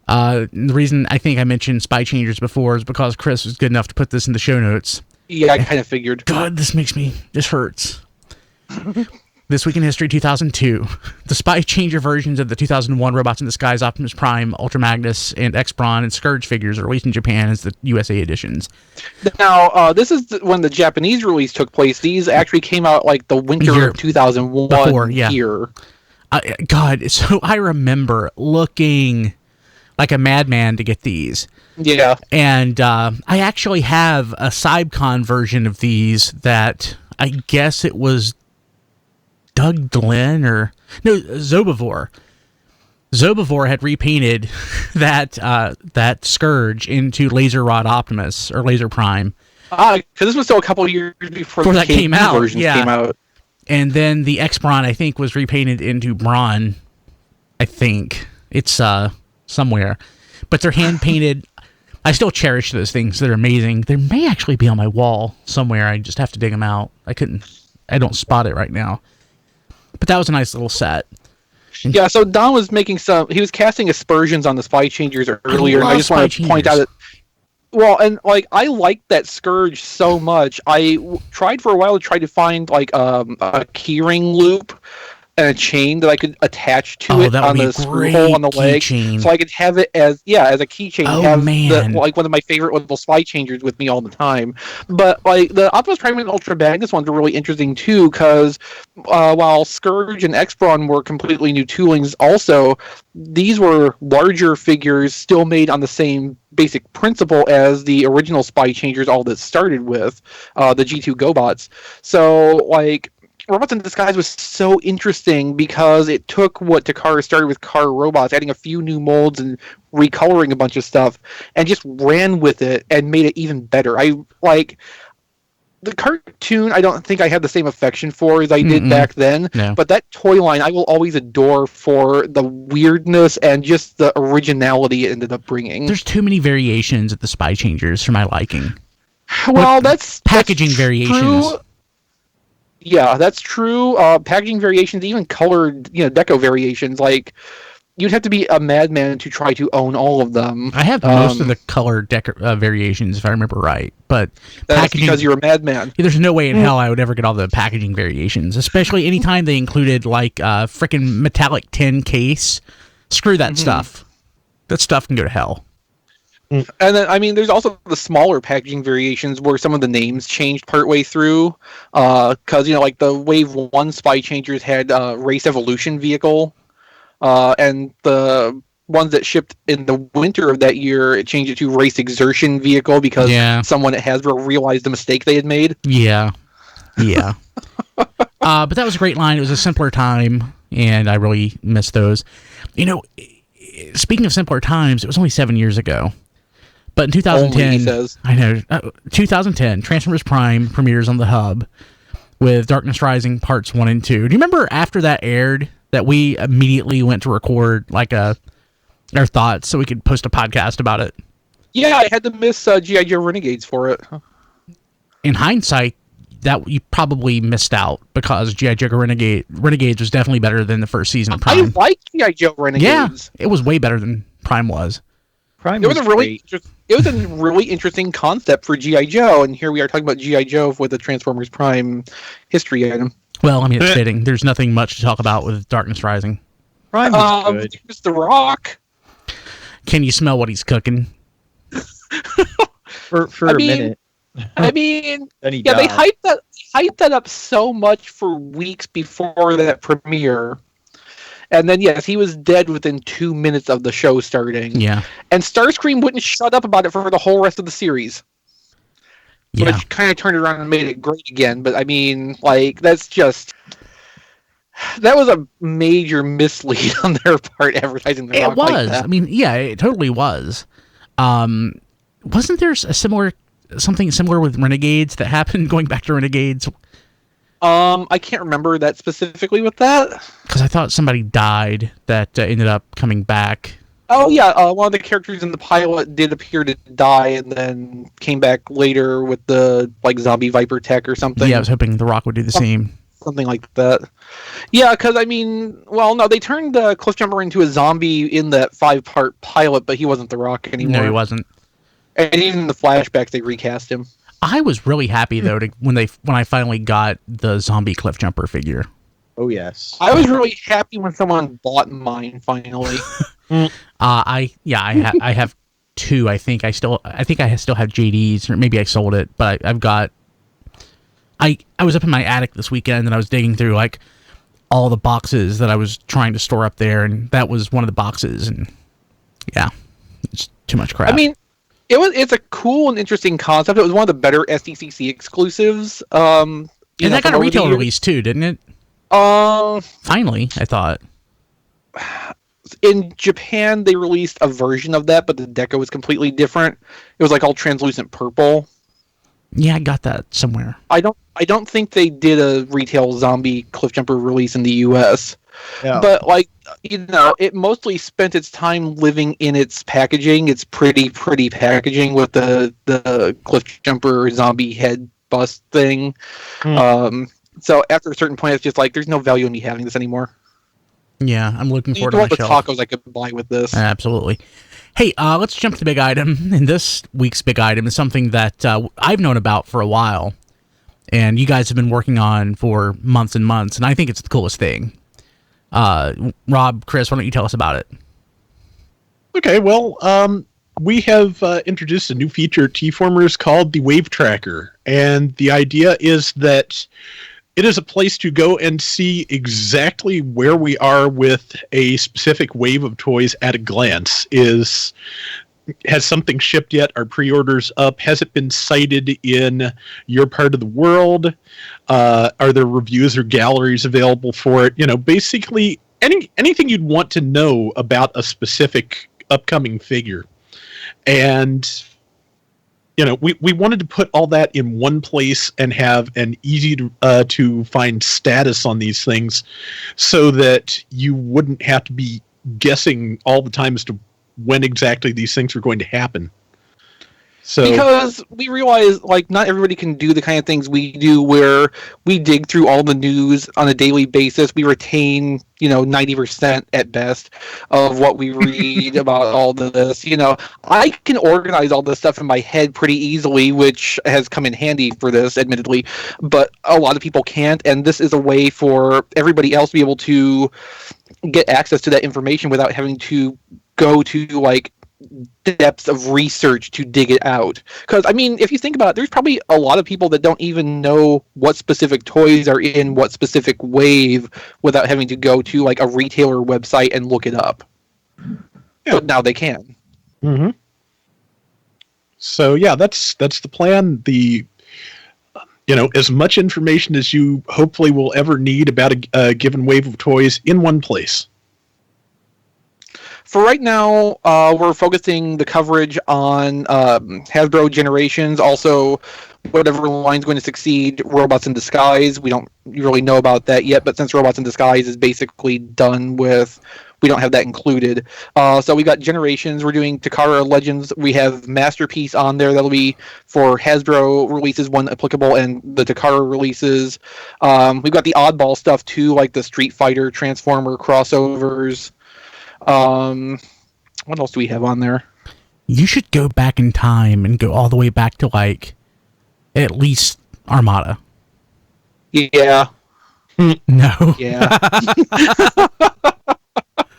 The reason I think I mentioned Spychangers before is because Chris was good enough to put this in the show notes. Yeah, I kind of figured. God, this hurts. This Week in History 2002. The Spychanger versions of the 2001 Robots in Disguise, Optimus Prime, Ultra Magnus, and X-Brawn and Scourge figures are released in Japan as the USA editions. Now, this is when the Japanese release took place. These actually came out like the winter of 2001 before, yeah. Year. God, so I remember looking like a madman to get these. Yeah. And I actually have a Cybcon version of these that I guess it was Doug Glenn Zobivore. Zobivore had repainted that Scourge into Laser Rod Optimus or Laser Prime. Because this was still a couple of years before that came out. Versions came out. And then the X-Brawn, I think, was repainted into Brawn. I think it's somewhere, but they're hand painted. I still cherish those things. They're amazing. They may actually be on my wall somewhere. I just have to dig them out. I don't spot it right now. But that was a nice little set. Yeah, so Don was he was casting aspersions on the Spychangers earlier, and I just want to point out that, well, and like, I liked that Scourge so much. I tried for a while to try to find like a keyring loop and a chain that I could attach to it on the screw hole on the leg, so I could have it as a keychain. Like one of my favorite little Spychangers with me all the time. But like the Optimus Prime and Ultra Magnus ones are really interesting too, because while Scourge and X-Brawn were completely new toolings, also these were larger figures still made on the same basic principle as the original Spychangers, all that started with the G2 GoBots. So like, Robots in Disguise was so interesting because it took what Takara started with car robots, adding a few new molds and recoloring a bunch of stuff, and just ran with it and made it even better. the cartoon, I don't think I had the same affection for as I did back then. No. But that toy line, I will always adore for the weirdness and just the originality it ended up bringing. There's too many variations of the Spychangers for my liking. Well, that's packaging variations. True. Yeah, that's true. Packaging variations, even colored, deco variations. Like, you'd have to be a madman to try to own all of them. I have most of the color variations, if I remember right. But that's packaging, because you're a madman. There's no way in hell I would ever get all the packaging variations, especially anytime they included like a freaking metallic tin case. Screw that stuff. That stuff can go to hell. And then, I mean, there's also the smaller packaging variations where some of the names changed partway through. Because, like the Wave 1 Spychangers had Race Evolution Vehicle. And the ones that shipped in the winter of that year, it changed it to Race Exertion Vehicle because someone at Hasbro realized the mistake they had made. Yeah. But that was a great line. It was a simpler time, and I really miss those. Speaking of simpler times, it was only 7 years ago. But in 2010, I know, 2010, Transformers Prime premieres on the Hub with Darkness Rising Parts 1 and 2. Do you remember after that aired that we immediately went to record our thoughts so we could post a podcast about it? Yeah, I had to miss G.I. Joe Renegades for it. In hindsight, that you probably missed out because G.I. Joe Renegades was definitely better than the first season of Prime. I like G.I. Joe Renegades. Yeah, it was way better than Prime was. Prime it was a really interesting concept for G.I. Joe, and here we are talking about G.I. Joe with the Transformers Prime history item. Well, I mean, it's fitting. There's nothing much to talk about with Darkness Rising. Prime is good. There's The Rock. Can you smell what he's cooking? for a minute. I mean, then he they died. hyped that up so much for weeks before that premiere. And then, yes, he was dead within 2 minutes of the show starting. Yeah. And Starscream wouldn't shut up about it for the whole rest of the series. Yeah. Which kind of turned around and made it great again. But, I mean, that was a major mislead on their part, advertising the Rock like that. I mean, yeah, it totally was. Wasn't there something similar with Renegades that happened going back to Renegades? I can't remember that specifically with that. Because I thought somebody died that ended up coming back. Oh, yeah. One of the characters in the pilot did appear to die and then came back later with the, zombie Viper tech or something. Yeah, I was hoping The Rock would do the same. Something like that. Yeah, because, I mean, well, no, they turned Cliffjumper into a zombie in that 5-part pilot, but he wasn't The Rock anymore. No, he wasn't. And even in the flashbacks, they recast him. I was really happy, though, when I finally got the zombie Cliffjumper figure. Oh, yes. I was really happy when someone bought mine, finally. I have two. I think I still have JDs, or maybe I sold it, but I've got. I was up in my attic this weekend and I was digging through all the boxes that I was trying to store up there, and that was one of the boxes, and yeah, it's too much crap. I mean, it's a cool and interesting concept. It was one of the better SDCC exclusives. And that got a retail release too, didn't it? Finally, I thought. In Japan, they released a version of that, but the deco was completely different. It was all translucent purple. Yeah, I got that somewhere. I don't think they did a retail zombie Cliffjumper release in the US. Yeah. But it mostly spent its time living in its packaging. It's pretty packaging with the Cliffjumper zombie head bust thing. So after a certain point, it's just there's no value in me having this anymore. Yeah, I'm looking forward to all the shelf. tacos I could buy with this. Absolutely. Hey, let's jump to the big item. And this week's big item is something that I've known about for a while, and you guys have been working on for months and months, and I think it's the coolest thing. Rob, Chris, why don't you tell us about it? Okay, well, we have introduced a new feature at TFormers called the Wave Tracker, and the idea is that it is a place to go and see exactly where we are with a specific wave of toys at a glance. Has something shipped yet? Are pre-orders up? Has it been cited in your part of the world? Are there reviews or galleries available for it? Basically anything you'd want to know about a specific upcoming figure. And we wanted to put all that in one place and have an easy to find status on these things, so that you wouldn't have to be guessing all the time as to when exactly these things are going to happen. So, because we realize, like, not everybody can do the kind of things we do, where we dig through all the news on a daily basis. We retain, 90% at best of what we read about all this. I can organize all this stuff in my head pretty easily, which has come in handy for this, admittedly. But a lot of people can't, and this is a way for everybody else to be able to get access to that information without having to go to, like, depths of research to dig it out. Because, if you think about it, there's probably a lot of people that don't even know what specific toys are in what specific wave without having to go to, like, a retailer website and look it up. Yeah. But now they can. Mm-hmm. So, yeah, that's the plan. As much information as you hopefully will ever need about a given wave of toys in one place. For right now, we're focusing the coverage on Hasbro Generations, also whatever line's going to succeed Robots in Disguise. We don't really know about that yet, but since Robots in Disguise is basically done with, we don't have that included. So we got Generations, we're doing Takara Legends, we have Masterpiece on there, that'll be for Hasbro releases when applicable, and the Takara releases. We've got the oddball stuff too, like the Street Fighter Transformer crossovers. What else do we have on there? You should go back in time and go all the way back to, like, at least Armada. Yeah. No. Yeah.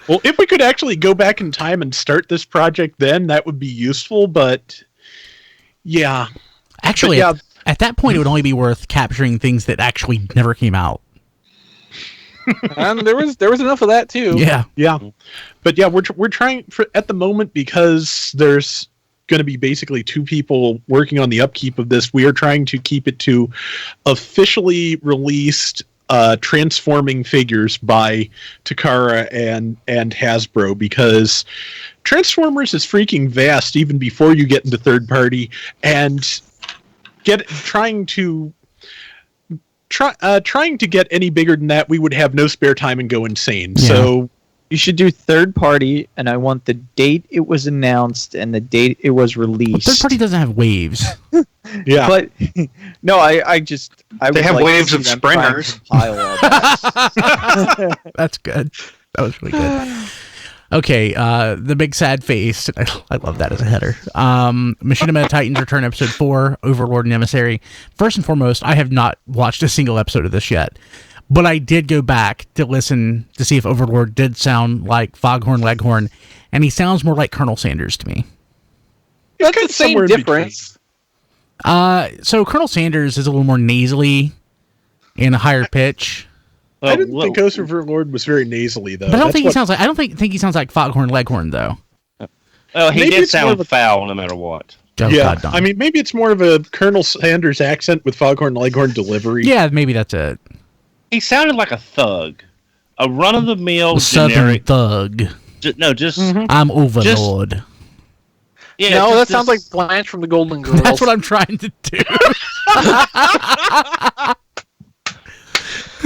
Well, if we could actually go back in time and start this project then, that would be useful, but yeah. Actually, at that point, it would only be worth capturing things that actually never came out. And there was enough of that too. Yeah. But yeah, we're trying at the moment, because there's going to be basically two people working on the upkeep of this. We are trying to keep it to officially released transforming figures by Takara and Hasbro, because Transformers is freaking vast even before you get into third party, and trying to get any bigger than that, we would have no spare time and go insane. Yeah. So You should do third party, and I want the date it was announced and the date it was released. Third party doesn't have waves. yeah, But no, I They have waves of springers. That's good. That was really good. Okay, the big sad face. I love that as a header. Machinima Titans Return Episode 4, Overlord and Emissary. First and foremost, I have not watched a single episode of this yet, but I did go back to listen to see if Overlord did sound like Foghorn Leghorn, and he sounds more like Colonel Sanders to me. That's the same difference. So Colonel Sanders is a little more nasally and a higher pitch. I didn't think Overlord was very nasally, though. But I don't think he sounds like. I don't think he sounds like Foghorn Leghorn, though. Well, he Maybe did it's more of sound foul no matter what. Oh, yeah, God, Don. I mean, maybe it's more of a Colonel Sanders accent with Foghorn Leghorn delivery. Yeah, maybe that's it. He sounded like a thug, a run-of-the-mill Southern generic thug. Just I'm Overlord. yeah. No, just that sounds like Blanche from the Golden Girls. That's what I'm trying to do.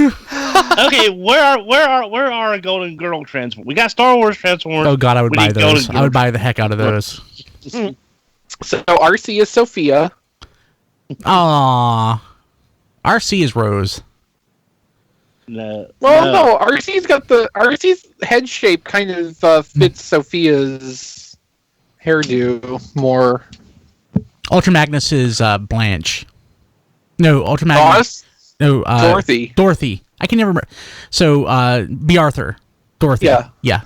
Okay, where are our Golden Girl Transformers? We got Star Wars Transformers. Oh God, I would We buy need those. Golden I would Girl. buy the heck out of those. So RC is Sophia. Aww. RC is Rose. No, Well, no, RC's head shape kind of fits Sophia's hairdo more. Ultra Magnus is Blanche. No, Ultra Magnus. Boss, No, Dorothy. Dorothy. I can never remember. So, B. Arthur. Dorothy. Yeah. Yeah.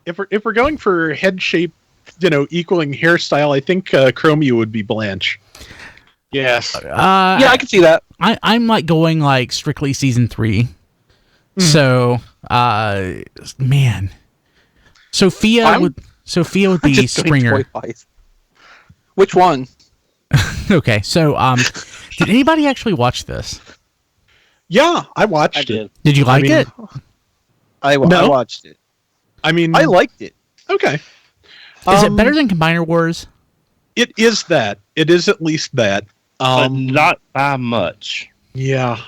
If we're going for head shape, equaling hairstyle, I think Chromia would be Blanche. Yes. Yeah, I can see that. I'm like going like strictly season 3. So, man. Sophia would be Just doing Springer. toy-wise. Which one? Okay, so did anybody actually watch this? Yeah, I watched I it. did. Did you like mean, it? I No. watched it. I mean, I liked it. okay. Is it better than Combiner Wars? It is that. It is at least that. But not by much. Yeah.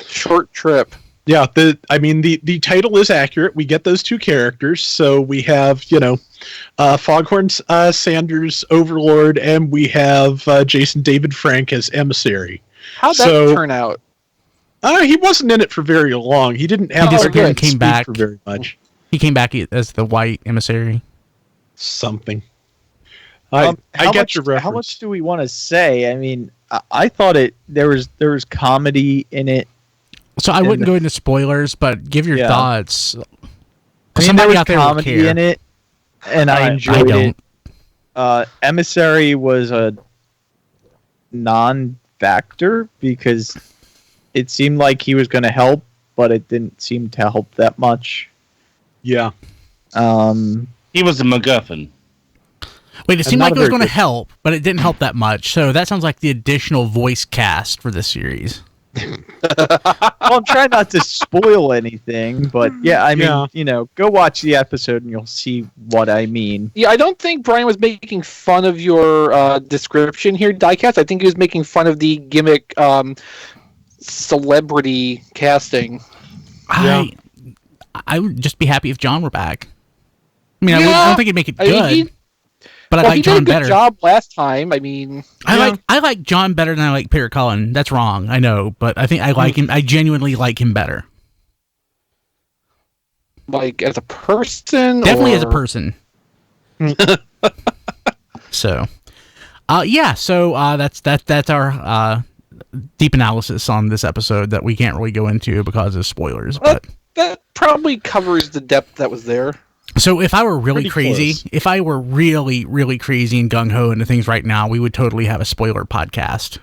Short trip. Yeah, the title is accurate. We get those two characters, so we have Foghorn Sanders, Overlord, and we have Jason David Frank as Emissary. How'd that turn out? He wasn't in it for very long. He didn't have He disappeared and came back for very much. He came back as the white emissary. Something. How get your reference. How much do we want to say? I mean, I thought there was comedy in it. So I wouldn't go into spoilers, but give your thoughts. I mean, there was comedy in it, and I enjoyed it. Emissary was a non-factor because it seemed like he was going to help, but it didn't seem to help that much. Yeah. He was a MacGuffin. Wait, it seemed like it was going to help, but it didn't help that much. So that sounds like the additional voice cast for this series. Well, I'm trying not to spoil anything, but I mean, go watch the episode and you'll see what I mean. Yeah, I don't think Brian was making fun of your description here, Diecast. I think he was making fun of the gimmick celebrity casting. I would just be happy if John were back. I mean, I don't think he'd make it good. But I like John better. He did a good job last time. I mean, I like John better than I like Peter Cullen. That's wrong, I know, but I think I like him. I genuinely like him better. Like as a person, definitely as a person. So, that's our deep analysis on this episode that we can't really go into because of spoilers. But that probably covers the depth that was there. So if I were really crazy, if I were really, really crazy and gung-ho into things right now, we would totally have a spoiler podcast.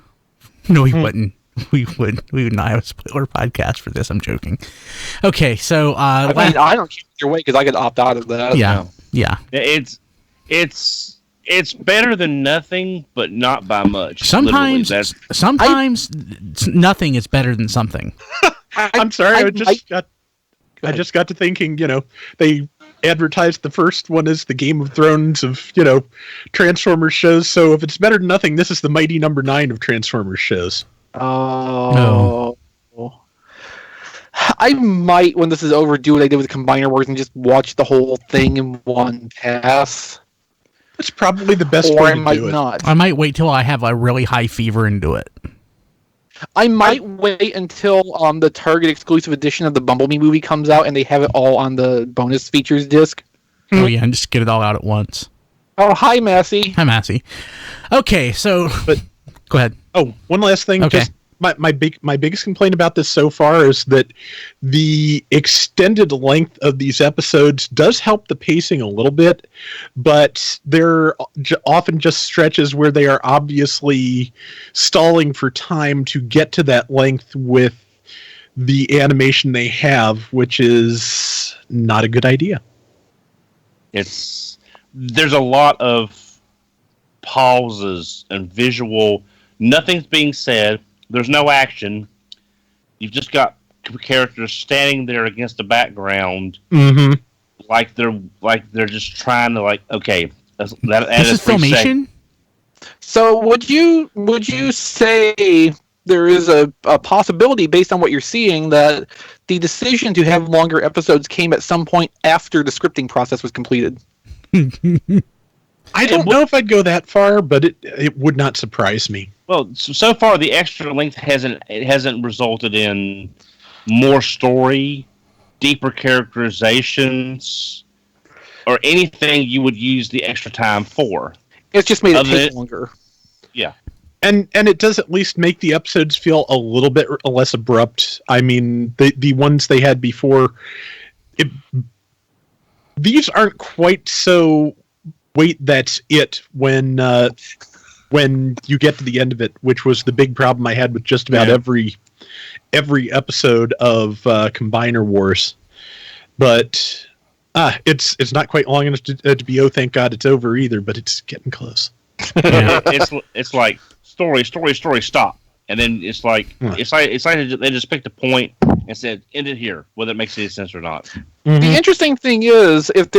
No, we wouldn't. We would not have a spoiler podcast for this. I'm joking. Okay, so I don't keep your way because I could opt out of that. Yeah. It's better than nothing, but not by much. Sometimes nothing is better than something. I'm sorry, I just got to thinking, they advertised the first one as the Game of Thrones of, Transformers shows. So if it's better than nothing, this is the mighty number 9 of Transformers shows. Oh. No. I might, when this is over, do what I did with Combiner Wars and just watch the whole thing in one pass. That's probably the best way to do it. Not. I might wait till I have a really high fever and do it. I might wait until the Target exclusive edition of the Bumblebee movie comes out and they have it all on the bonus features disc. Oh yeah, and just get it all out at once. Oh, hi, Massey. Hi, Massey. Okay, so go ahead. Oh, one last thing. Okay. Just my biggest complaint about this so far is that the extended length of these episodes does help the pacing a little bit, but there often just stretches where they are obviously stalling for time to get to that length with the animation they have, which is not a good idea. There's a lot of pauses and visual. Nothing's being said. There's no action. You've just got characters standing there against the background, like they're just trying to okay. This is filmation. So would you say there is a possibility based on what you're seeing that the decision to have longer episodes came at some point after the scripting process was completed? I don't know if I'd go that far, but it would not surprise me. Well, so far the extra length hasn't resulted in more story, deeper characterizations, or anything you would use the extra time for. It's just made it take longer. Yeah. And it does at least make the episodes feel a little bit less abrupt. I mean, the ones they had before, these aren't quite so. Wait, that's it. When you get to the end of it, which was the big problem I had with just about every episode of Combiner Wars, but it's not quite long enough to be oh thank God it's over either, but it's getting close. It's like story, stop, and then it's like they just picked a point and said end it here, whether it makes any sense or not. The interesting thing is, with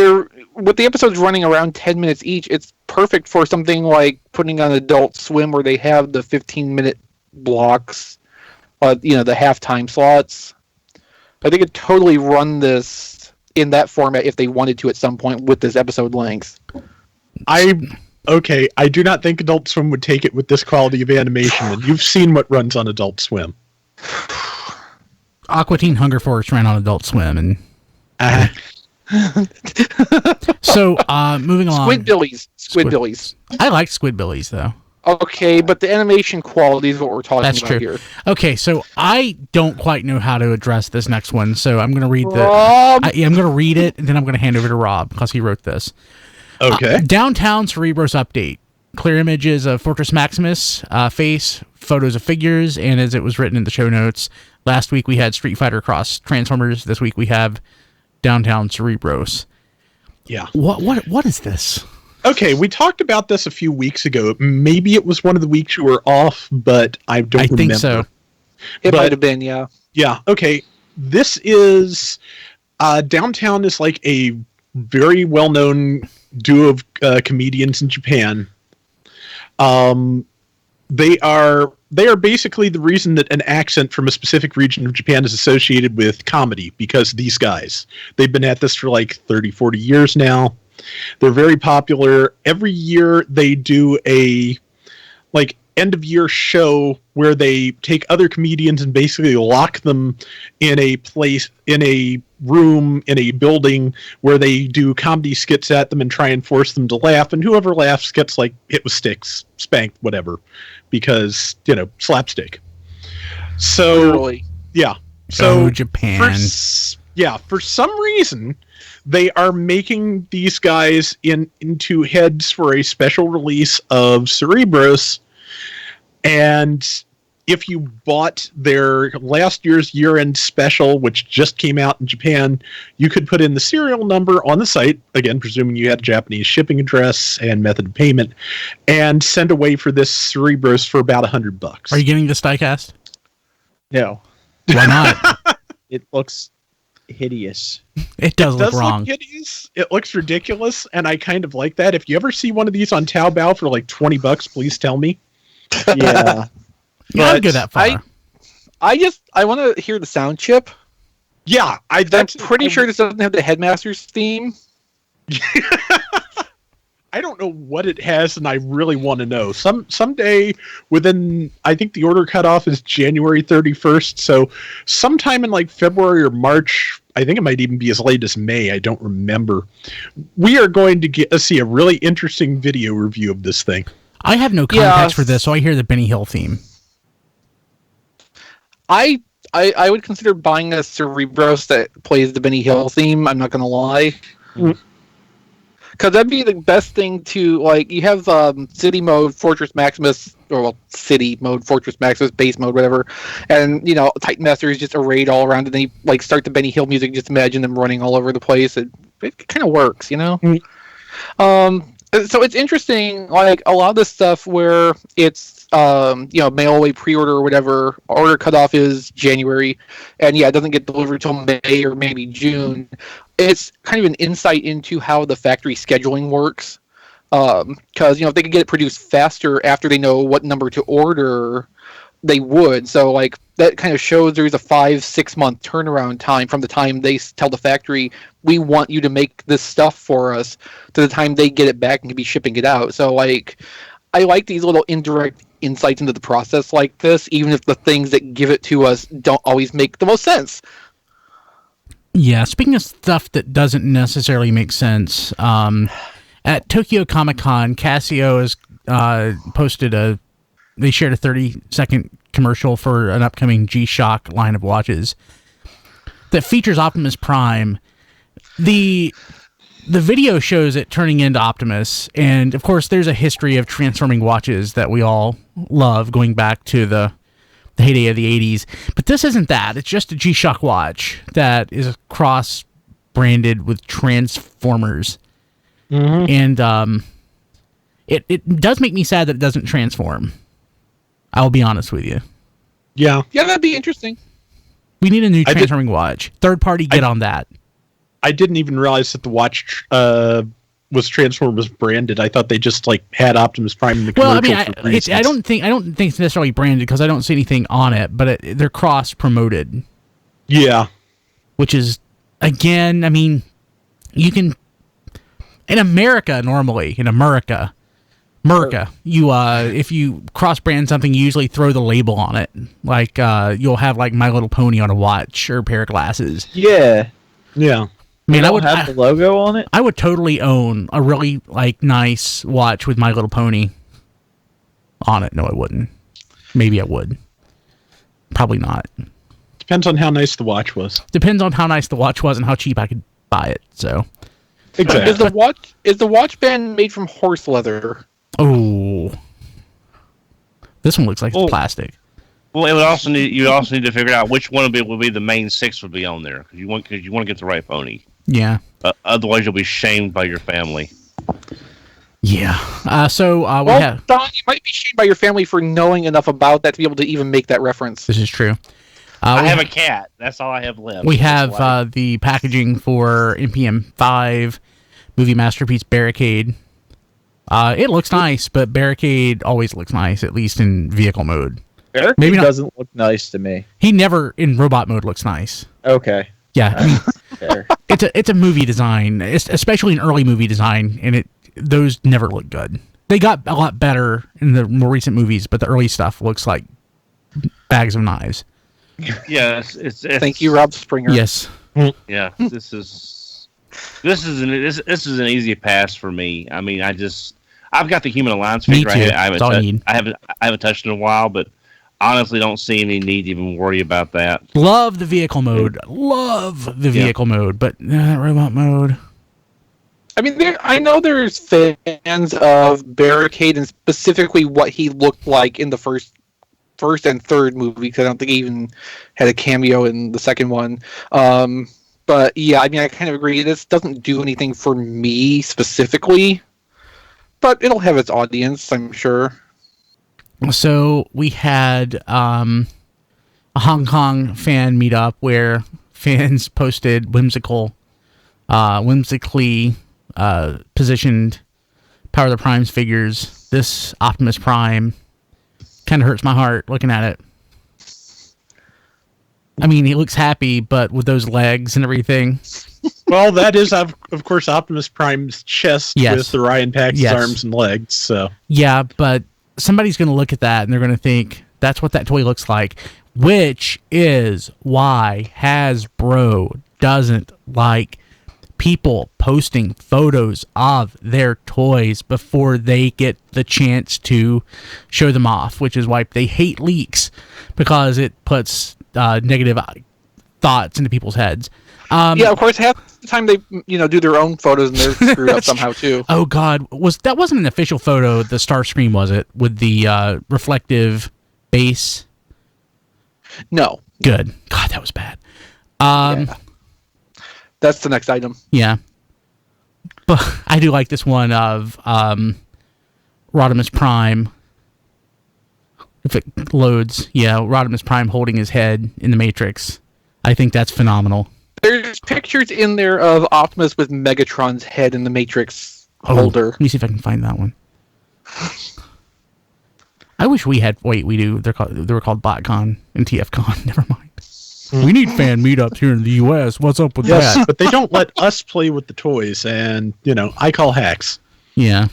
the episodes running around 10 minutes each, it's perfect for something like putting on Adult Swim, where they have the 15-minute blocks, the halftime slots. I think it totally run this in that format if they wanted to at some point with this episode length. I do not think Adult Swim would take it with this quality of animation, and you've seen what runs on Adult Swim. Aqua Teen Hunger Force ran on Adult Swim, and so moving along. Squidbillies. I like Squidbillies though. Okay, but the animation quality is what we're talking That's about true. here. Okay, so I don't quite know how to address this next one, so I'm going to read Rob? I'm going to read it, and then I'm going to hand over to Rob because he wrote this. Okay. Downtown Cerebros update. Clear images of Fortress Maximus face, photos of figures, and as it was written in the show notes, last week we had Street Fighter Cross Transformers. This week we have Downtown Cerebros. Yeah. What is this? Okay, we talked about this a few weeks ago. Maybe it was one of the weeks you were off, but I don't remember. I think so. It might have been, yeah. Yeah, okay. This is... Downtown is like a very well-known duo of comedians in Japan. They are basically the reason that an accent from a specific region of Japan is associated with comedy, because these guys. They've been at this for like 30, 40 years now. They're very popular. Every year they do a end of year show where they take other comedians and basically lock them in a place, in a room, in a building where they do comedy skits at them and try and force them to laugh. And whoever laughs gets hit with sticks, spanked, whatever, because, slapstick. So, Literally. yeah. So Japan. For some reason, they are making these guys into heads for a special release of Cerebros. And if you bought their last year's year-end special, which just came out in Japan, you could put in the serial number on the site, again, presuming you had a Japanese shipping address and method of payment, and send away for this Cerebros for about $100. Are you getting this diecast? No. Why not? It looks hideous. It does look look wrong. hideous. It looks ridiculous, and I kind of like that. If you ever see one of these on Taobao for $20, please tell me. Yeah. Yeah, I'd go that far. I want to hear the sound chip. Yeah, I'm pretty sure this doesn't have the Headmaster's theme. I don't know what it has, and I really want to know. Someday within, I think the order cutoff is January 31st, so sometime in February or March, I think it might even be as late as May, I don't remember, we are going to see a really interesting video review of this thing. I have no context for this, so I hear the Benny Hill theme. I would consider buying a Cerebros that plays the Benny Hill theme, I'm not going to lie. Because that'd be the best thing to, you have city mode, Fortress Maximus, city mode, Fortress Maximus, base mode, whatever, and, Titan Master is just arrayed all around, and then you, start the Benny Hill music, just imagine them running all over the place. It kind of works, So it's interesting, a lot of this stuff where it's, mail away pre-order or whatever, order cutoff is January, and it doesn't get delivered till May or maybe June. It's kind of an insight into how the factory scheduling works. Because, if they could get it produced faster after they know what number to order, they would. So, that kind of shows there's a 5-6 month turnaround time from the time they tell the factory, we want you to make this stuff for us, to the time they get it back and can be shipping it out. So, I like these little indirect insights into the process like this, even if the things that give it to us don't always make the most sense. Yeah, speaking of stuff that doesn't necessarily make sense, at Tokyo Comic Con, Casio has posted they shared a 30-second commercial for an upcoming G-Shock line of watches that features Optimus Prime. The video shows it turning into Optimus, and of course there's a history of transforming watches that we all love, going back to the heyday of the 80s. But this isn't that. It's just a G-Shock watch that is cross-branded with Transformers. Mm-hmm. And it does make me sad that it doesn't transform. I'll be honest with you. Yeah. Yeah, that'd be interesting. We need a new transforming watch. Third party, get on that. I didn't even realize that the watch was Transformers branded. I thought they just like had Optimus Prime in the commercial. Well, I mean, I don't think it's necessarily branded because I don't see anything on it, but they're cross promoted. Yeah. Which is, again, I mean, you can in America normally you if you cross brand something, you usually throw the label on it. Like you'll have like My Little Pony on a watch or a pair of glasses. Yeah. Yeah. I mean, I would have the logo on it. I would totally own a really like nice watch with My Little Pony on it. No, I wouldn't. Maybe I would. Probably not. Depends on how nice the watch was. Depends on how nice the watch was and how cheap I could buy it. So, exactly. Is the watch band made from horse leather? Oh, this one looks like it's plastic. Well, you also need to figure out which one will be the main 6 would be on there because you want to get the right pony. Yeah. Otherwise, you'll be shamed by your family. Yeah. Don, you might be shamed by your family for knowing enough about that to be able to even make that reference. This is true. I have a cat. That's all I have left. We have the packaging for MPM-5 Movie Masterpiece Barricade. It looks nice, but Barricade always looks nice, at least in vehicle mode. Barricade Maybe doesn't look nice to me. He never in robot mode looks nice. Okay. Yeah, I mean, it's a movie design, especially an early movie design, and those never look good. They got a lot better in the more recent movies, but the early stuff looks like bags of knives. Yeah, it's thank you, Rob Springer. Yes. Yeah, this is an easy pass for me. I mean, I've got the Human Alliance figure. Me too. I haven't touched it in a while, but honestly don't see any need to even worry about that. Love the vehicle mode. Vehicle mode, but robot mode. I mean, I know there's fans of Barricade and specifically what he looked like in the first and third movie, because I don't think he even had a cameo in the second one. But yeah, I mean, I kind of agree. This doesn't do anything for me specifically, but it'll have its audience, I'm sure. So we had a Hong Kong fan meetup where fans posted whimsically positioned Power of the Primes figures. This Optimus Prime kind of hurts my heart looking at it. I mean, he looks happy, but with those legs and everything. Well, that is, of course, Optimus Prime's chest with the Orion Pax's arms and legs. So yeah, but somebody's going to look at that and they're going to think that's what that toy looks like, which is why Hasbro doesn't like people posting photos of their toys before they get the chance to show them off, which is why they hate leaks, because it puts negative thoughts into people's heads. Yeah, of course, half the time they do their own photos and they're screwed up somehow too. Oh God, that wasn't an official photo? The Starscream, was it, with the reflective base? No. Good. God, that was bad. Yeah. That's the next item. Yeah, but I do like this one of Rodimus Prime. If it loads, yeah, Rodimus Prime holding his head in the Matrix. I think that's phenomenal. There's pictures in there of Optimus with Megatron's head in the Matrix holder. Let me see if I can find that one. I wish we had. Wait, we do. They were called BotCon and TFCon. Never mind. We need fan meetups here in the U.S. What's up with that? But they don't let us play with the toys, and I call hacks. Yeah.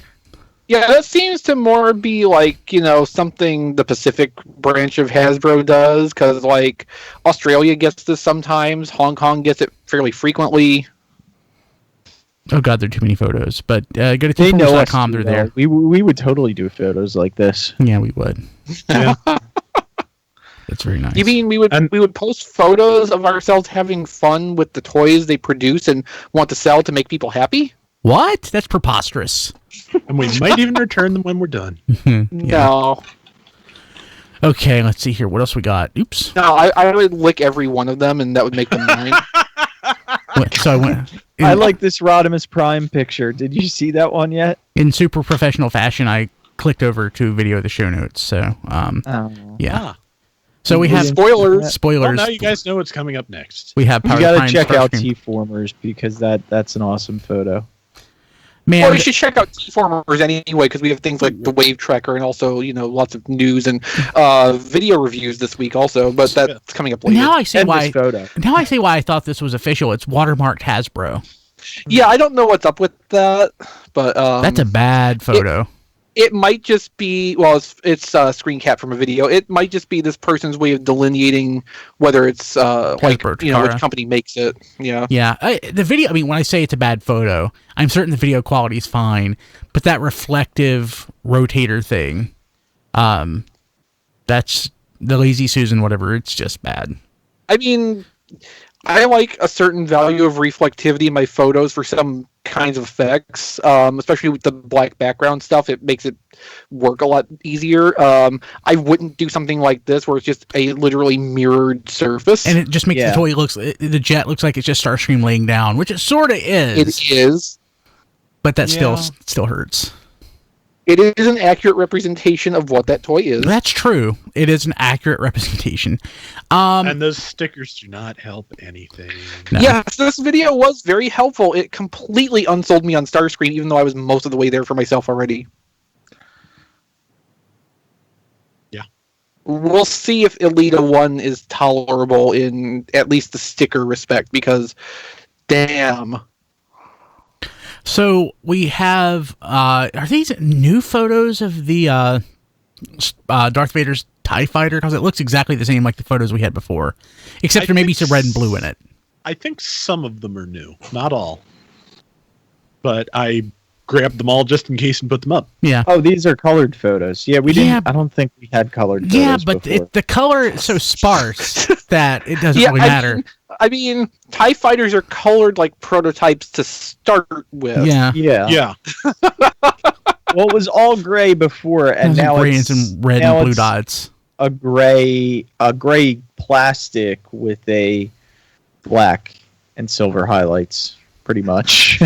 Yeah, that seems to more be like, something the Pacific branch of Hasbro does, because, like, Australia gets this sometimes, Hong Kong gets it fairly frequently. Oh, God, there are too many photos. But go to TFormers.com, they're there. We would totally do photos like this. Yeah, we would. Yeah. That's very nice. You mean we would post photos of ourselves having fun with the toys they produce and want to sell to make people happy? What? That's preposterous. And we might even return them when we're done. No. Okay, let's see here. What else we got? Oops. No, I would lick every one of them, and that would make them mine. I like this Rodimus Prime picture. Did you see that one yet? In super professional fashion, I clicked over to video of the show notes. So, yeah. So we have Spoilers. Well, spoilers. now you guys know what's coming up next. We have You Power gotta Prime's check out Starscream. TFormers because that's an awesome photo. Man, Well, you should check out TFormers anyway, because we have things like the Wave Tracker and also, lots of news and video reviews this week also, but that's coming up later. now I see And why. this photo. Now I see why I thought this was official. It's watermarked Hasbro. Yeah, I don't know what's up with that, but That's a bad photo. it might just be, well, it's a screen cap from a video. It might just be this person's way of delineating whether it's which company makes it. Yeah. Yeah, the video. I mean, when I say it's a bad photo, I'm certain the video quality is fine, but that reflective rotator thing, that's the Lazy Susan, whatever. It's just bad. I mean, I like a certain value of reflectivity in my photos for some kinds of effects, especially with the black background stuff. It makes it work a lot easier. I wouldn't do something like this where it's just a literally mirrored surface. And it just makes the toy the jet looks like it's just Starscream laying down, which it sort of is. It is. But that still hurts. It is an accurate representation of what that toy is. That's true. It is an accurate representation. And those stickers do not help anything. No. Yes, this video was very helpful. It completely unsold me on Starscream, even though I was most of the way there for myself already. Yeah. We'll see if Elita 1 is tolerable in at least the sticker respect, because damn. So we have, are these new photos of the Darth Vader's TIE Fighter? Because it looks exactly the same like the photos we had before, except for maybe some red and blue in it. I think some of them are new, not all. But I grabbed them all just in case and put them up. Yeah. Oh, these are colored photos. Yeah, we didn't. I don't think we had colored photos. Yeah, but before. the color is so sparse that it doesn't really matter. I mean, TIE Fighters are colored like prototypes to start with. Yeah. Yeah. Well, it was all gray before, and now gray it's and some red and blue dots. A gray plastic with a black and silver highlights, pretty much.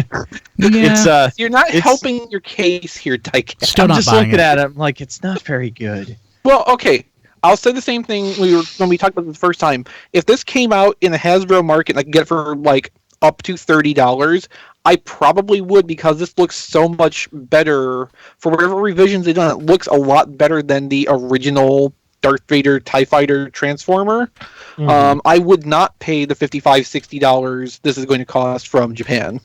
Yeah. You're not helping your case here, Tyke. Still I'm not just buying looking it. at it. I'm like, it's not very good. Well, okay. I'll say the same thing when we talked about it the first time. If this came out in the Hasbro market and I could get it for like up to $30, I probably would, because this looks so much better. For whatever revisions they've done, it looks a lot better than the original Darth Vader TIE Fighter Transformer. Mm-hmm. I would not pay the $55, $60 this is going to cost from Japan.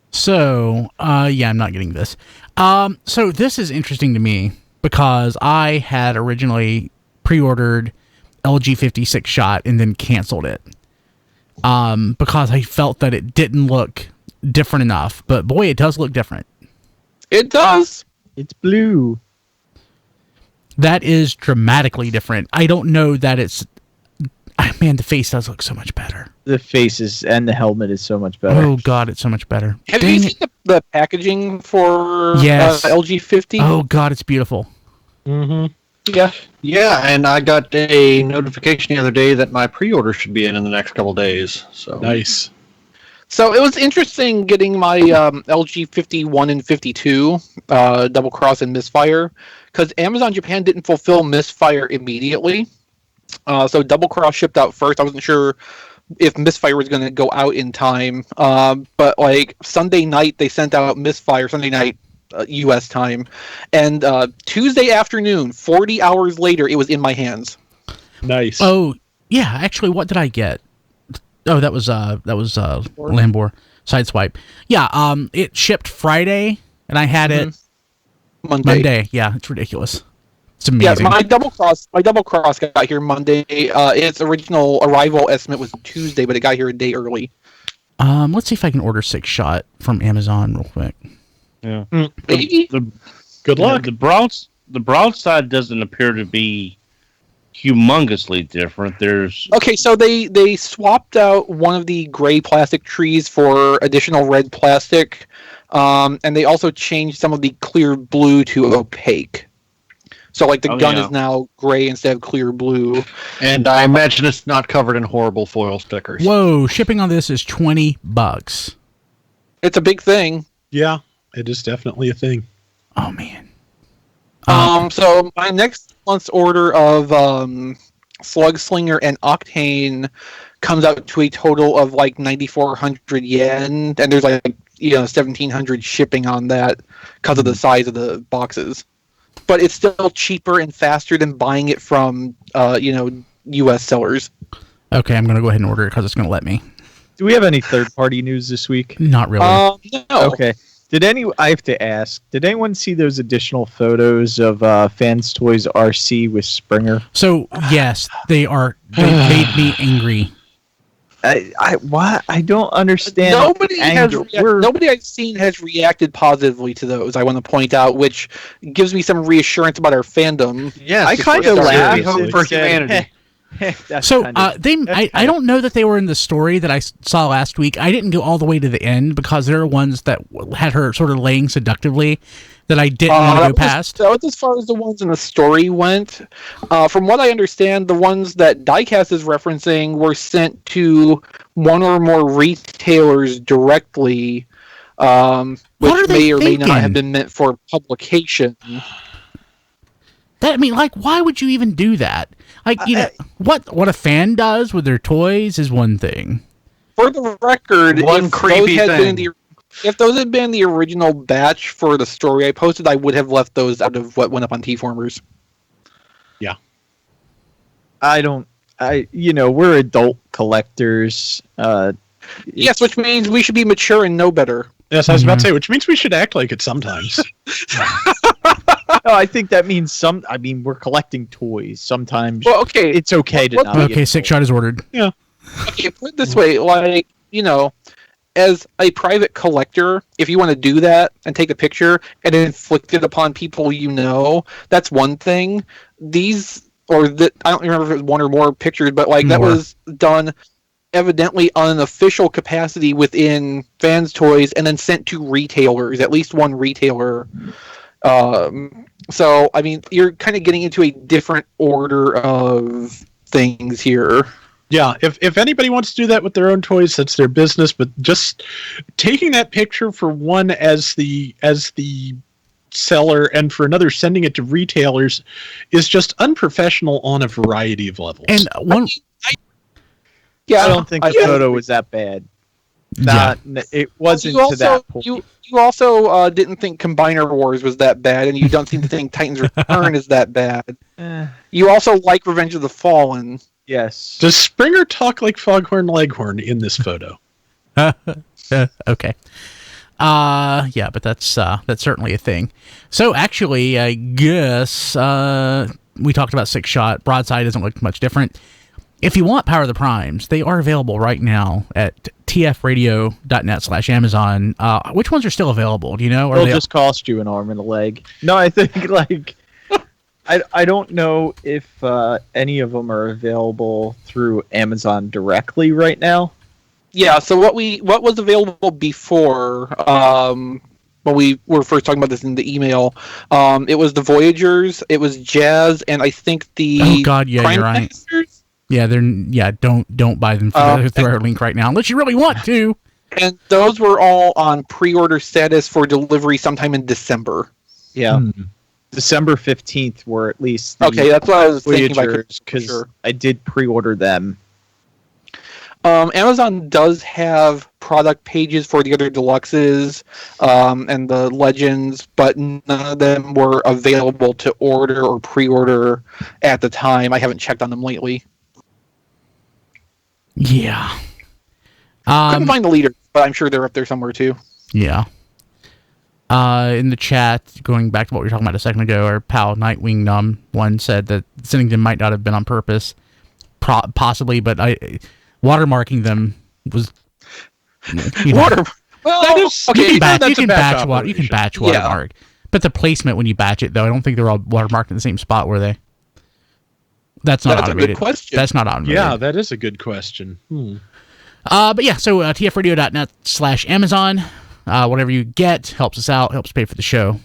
So, yeah, I'm not getting this. So this is interesting to me because I had originally pre-ordered LG 56 shot and then canceled it. Because I felt that it didn't look different enough. But boy, it does look different. It does. It's blue. That is dramatically different. I don't know that it's... Man, the face does look so much better. The faces and the helmet is so much better. Oh, God, it's so much better. Have you seen the packaging for LG 50? Oh, God, it's beautiful. Mm-hmm. Yeah. Yeah, and I got a notification the other day that my pre-order should be in the next couple days. So Nice. So it was interesting getting my LG 51 and 52 Double Cross and Misfire, because Amazon Japan didn't fulfill Misfire immediately. So Double Cross shipped out first. I wasn't sure if Misfire was going to go out in time. But like Sunday night, they sent out Misfire, Sunday night U.S. time. And Tuesday afternoon, 40 hours later, it was in my hands. Nice. Oh, yeah, actually, what did I get? Oh, that was Lambor Sideswipe. Yeah, it shipped Friday, and I had it Monday. Yeah, it's ridiculous. It's amazing. Yeah, my double cross got here Monday. Its original arrival estimate was Tuesday, but it got here a day early. Let's see if I can order 6 shot from Amazon real quick. Yeah. Maybe. Good luck. The broadside doesn't appear to be humongously different. There's Okay, so they swapped out one of the gray plastic trees for additional red plastic, and they also changed some of the clear blue to opaque. So, like, the gun is now gray instead of clear blue. And I imagine it's not covered in horrible foil stickers. Whoa, shipping on this is $20. It's a big thing. Yeah, it is definitely a thing. Oh, man. So my next month's order of Slugslinger and Octane comes out to a total of like 9,400 yen, and there's like 1,700 shipping on that because of the size of the boxes. But it's still cheaper and faster than buying it from U.S. sellers. Okay, I'm gonna go ahead and order it because it's gonna let me. Do we have any third-party news this week? Not really. No. Okay. I have to ask, did anyone see those additional photos of Fans Toys RC with Springer? So yes, they made me angry. I don't understand. Nobody I've seen has reacted positively to those. I want to point out, which gives me some reassurance about our fandom. Yeah, I kind of laughed. Hope for humanity. So I don't know that they were in the story that I saw last week. I didn't go all the way to the end because there are ones that had her sort of laying seductively that I didn't want to go past. That was as far as the ones in the story went. From what I understand, the ones that Diecast is referencing were sent to one or more retailers directly, which may or may not have been meant for publication. Why would you even do that? What a fan does with their toys is one thing. For the record, if those had been the original batch for the story I posted, I would have left those out of what went up on TFormers. Yeah. We're adult collectors. Yes, which means we should be mature and know better. Yes, I was about to say, which means we should act like it sometimes. No, I think that means we're collecting toys. Sometimes it's okay to not. Okay, Six Shot is ordered. Yeah. Okay, put it this way, as a private collector, if you want to do that and take a picture and inflict it upon people that's one thing. I don't remember if it was one or more pictures, but that was done evidently on an official capacity within Fans Toys and then sent to retailers, at least one retailer. So, you're kind of getting into a different order of things here. Yeah, if anybody wants to do that with their own toys, that's their business. But just taking that picture for one as the seller and for another sending it to retailers is just unprofessional on a variety of levels. And one, I don't think the photo was that bad. It wasn't to that point. You also didn't think Combiner Wars was that bad, and you don't seem to think Titans Return is that bad. You also like Revenge of the Fallen. Yes. Does Springer talk like Foghorn Leghorn in this photo? Okay. Yeah, but that's certainly a thing. So actually, I guess we talked about Six Shot. Broadside doesn't look much different. If you want Power of the Primes, they are available right now at tfradio.net/Amazon. Which ones are still available? Do you know? They'll just cost you an arm and a leg. No, I think I don't know if any of them are available through Amazon directly right now. Yeah. So what was available before when we were first talking about this in the email, it was the Voyagers, it was Jazz, and I think the Prime you're right. Masters? Yeah, don't buy them through our link right now unless you really want to. And those were all on pre-order status for delivery sometime in December. Yeah. December 15th were at least okay, that's what I was thinking because I did pre-order them. Amazon does have product pages for the other deluxes and the legends, but none of them were available to order or pre-order at the time. I haven't checked on them lately. Yeah. Couldn't find the leader, but I'm sure they're up there somewhere too. Yeah. In the chat, going back to what we were talking about a second ago, our pal Nightwing Numb one said that sending them might not have been on purpose, possibly, but watermarking them was Well, that is okay. You can batch watermark, but the placement when you batch it, though, I don't think they're all watermarked in the same spot, were they? That's automated. A good question. That's not automated. Yeah, that is a good question. But yeah, so tfradio.net/Amazon. Whatever you get helps us out, helps pay for the show,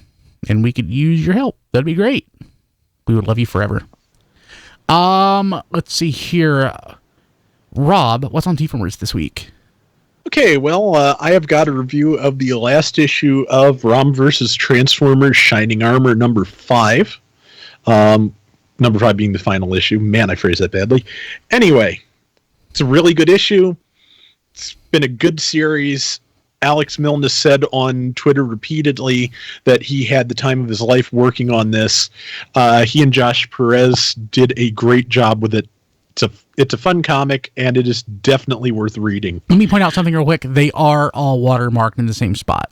and we could use your help. That'd be great. We would love you forever. Let's see here. Rob, what's on TFormers this week? Okay, well, I have got a review of the last issue of ROM vs. Transformers Shining Armor number 5. number 5 being the final issue. Man, I phrased that badly. Anyway, it's a really good issue. It's been a good series. Alex Milne has said on Twitter repeatedly that he had the time of his life working on this. He and Josh Perez did a great job with it. It's a fun comic, and it is definitely worth reading. Let me point out something real quick. They are all watermarked in the same spot.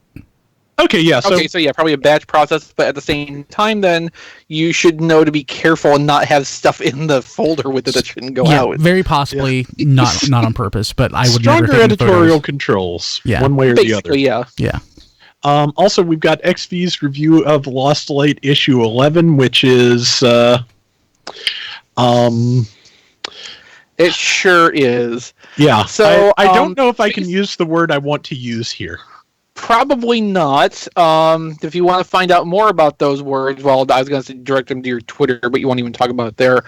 Okay, yeah. So yeah, probably a batch process, but at the same time, then you should know to be careful and not have stuff in the folder with it that shouldn't go out. Very possibly not on purpose, but I would stronger never editorial controls, one way or the other. Yeah. Also, we've got XV's review of Lost Light issue 11, which is it sure is. Yeah. So I don't know if I can use the word I want to use here. Probably not. If you want to find out more about those words, well, I was going to direct them to your Twitter, but you won't even talk about it there.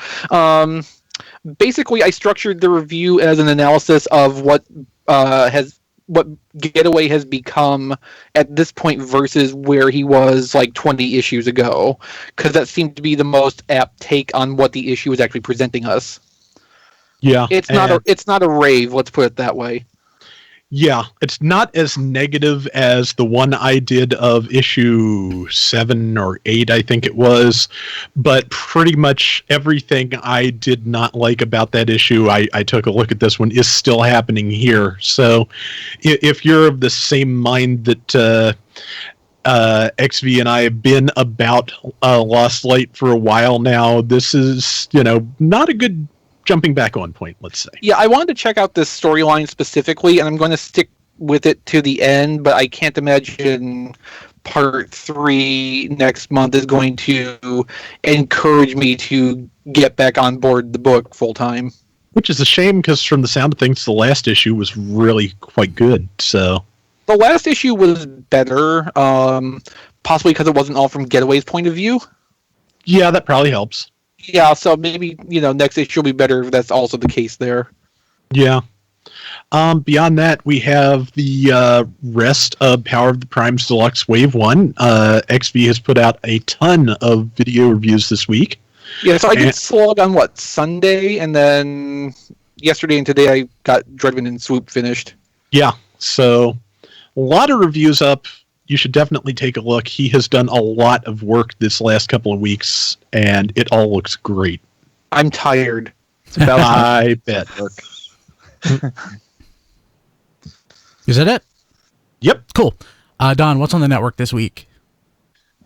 Basically, I structured the review as an analysis of what Getaway has become at this point versus where he was like 20 issues ago, because that seemed to be the most apt take on what the issue was actually presenting us. Yeah, it's not a rave. Let's put it that way. Yeah, it's not as negative as the one I did of issue 7 or 8, I think it was, but pretty much everything I did not like about that issue, I took a look at this one, is still happening here. So if you're of the same mind that XV and I have been about Lost Light for a while now, this is, not a good jumping back on point, let's say. Yeah, I wanted to check out this storyline specifically, and I'm going to stick with it to the end, but I can't imagine part 3 next month is going to encourage me to get back on board the book full time. Which is a shame, because from the sound of things, the last issue was really quite good. So the last issue was better, possibly because it wasn't all from Getaway's point of view. Yeah, that probably helps. Yeah, so maybe, next issue will be better if that's also the case there. Yeah. Beyond that, we have the rest of Power of the Primes Deluxe Wave 1. XV has put out a ton of video reviews this week. Yeah, so I did Slog on, Sunday, and then yesterday and today I got Dreadman and Swoop finished. Yeah, so a lot of reviews up. You should definitely take a look. He has done a lot of work this last couple of weeks, and it all looks great. I'm tired. It's about I bet. Is that it? Yep. Cool. Don, what's on the network this week?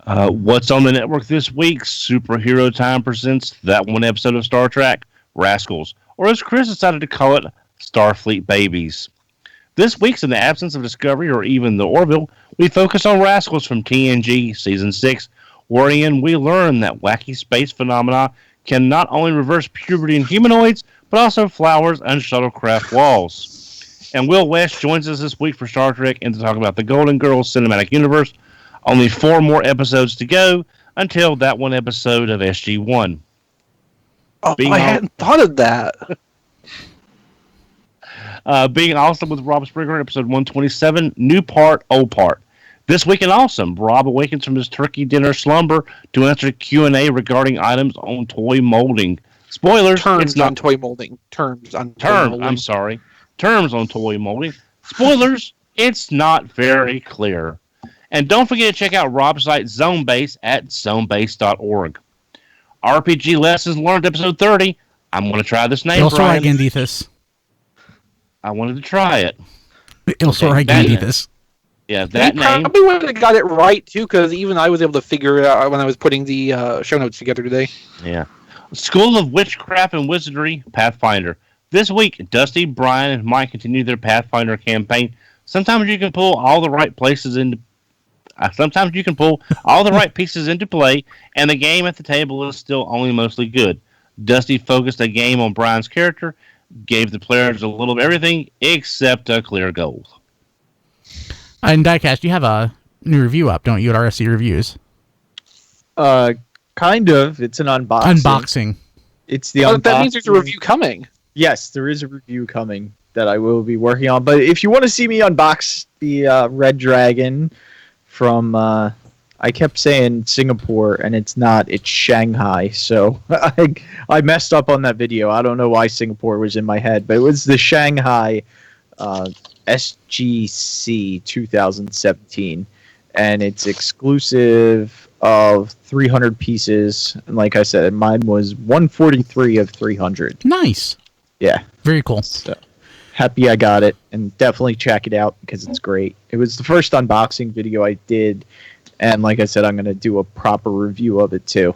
What's on the network this week? Superhero Time presents that one episode of Star Trek, Rascals, or as Chris decided to call it, Starfleet Babies. This week's in the absence of Discovery or even the Orville, we focus on Rascals from TNG Season 6, wherein we learn that wacky space phenomena can not only reverse puberty in humanoids, but also flowers and shuttlecraft walls. And Will West joins us this week for Star Trek and to talk about the Golden Girls cinematic universe. Only 4 more episodes to go until that one episode of SG-1. Oh, I hadn't thought of that. Being Awesome with Rob Springer, episode 127, new part, old part. This week in Awesome, Rob awakens from his turkey dinner slumber to answer Q&A regarding items on toy molding. Spoilers. Terms on toy molding. Terms on toy molding. Spoilers, it's not very clear. And don't forget to check out Rob's site Zonebase at zonebase.org. RPG Lessons Learned, episode 30. I'm going to try this name, Brian. I wanted to try it. Yeah, that name. Probably would have got it right, too, because even I was able to figure it out when I was putting the show notes together today. Yeah. School of Witchcraft and Wizardry, Pathfinder. This week, Dusty, Brian, and Mike continue their Pathfinder campaign. Sometimes you can pull all the right pieces into play, and the game at the table is still only mostly good. Dusty focused a game on Brian's character, gave the players a little of everything except a clear goal. And Diecast, you have a new review up, don't you, at RSC Reviews? Kind of. It's an unboxing. It's the unboxing. That means there's a review coming. Yes, there is a review coming that I will be working on. But if you want to see me unbox the Red Dragon from I kept saying Singapore, and it's not. It's Shanghai. So I messed up on that video. I don't know why Singapore was in my head, but it was the Shanghai SGC 2017, and it's exclusive of 300 pieces. And like I said, mine was 143 of 300. Nice. Yeah. Very cool. So happy I got it, and definitely check it out because it's great. It was the first unboxing video I did, and like I said, I'm going to do a proper review of it too.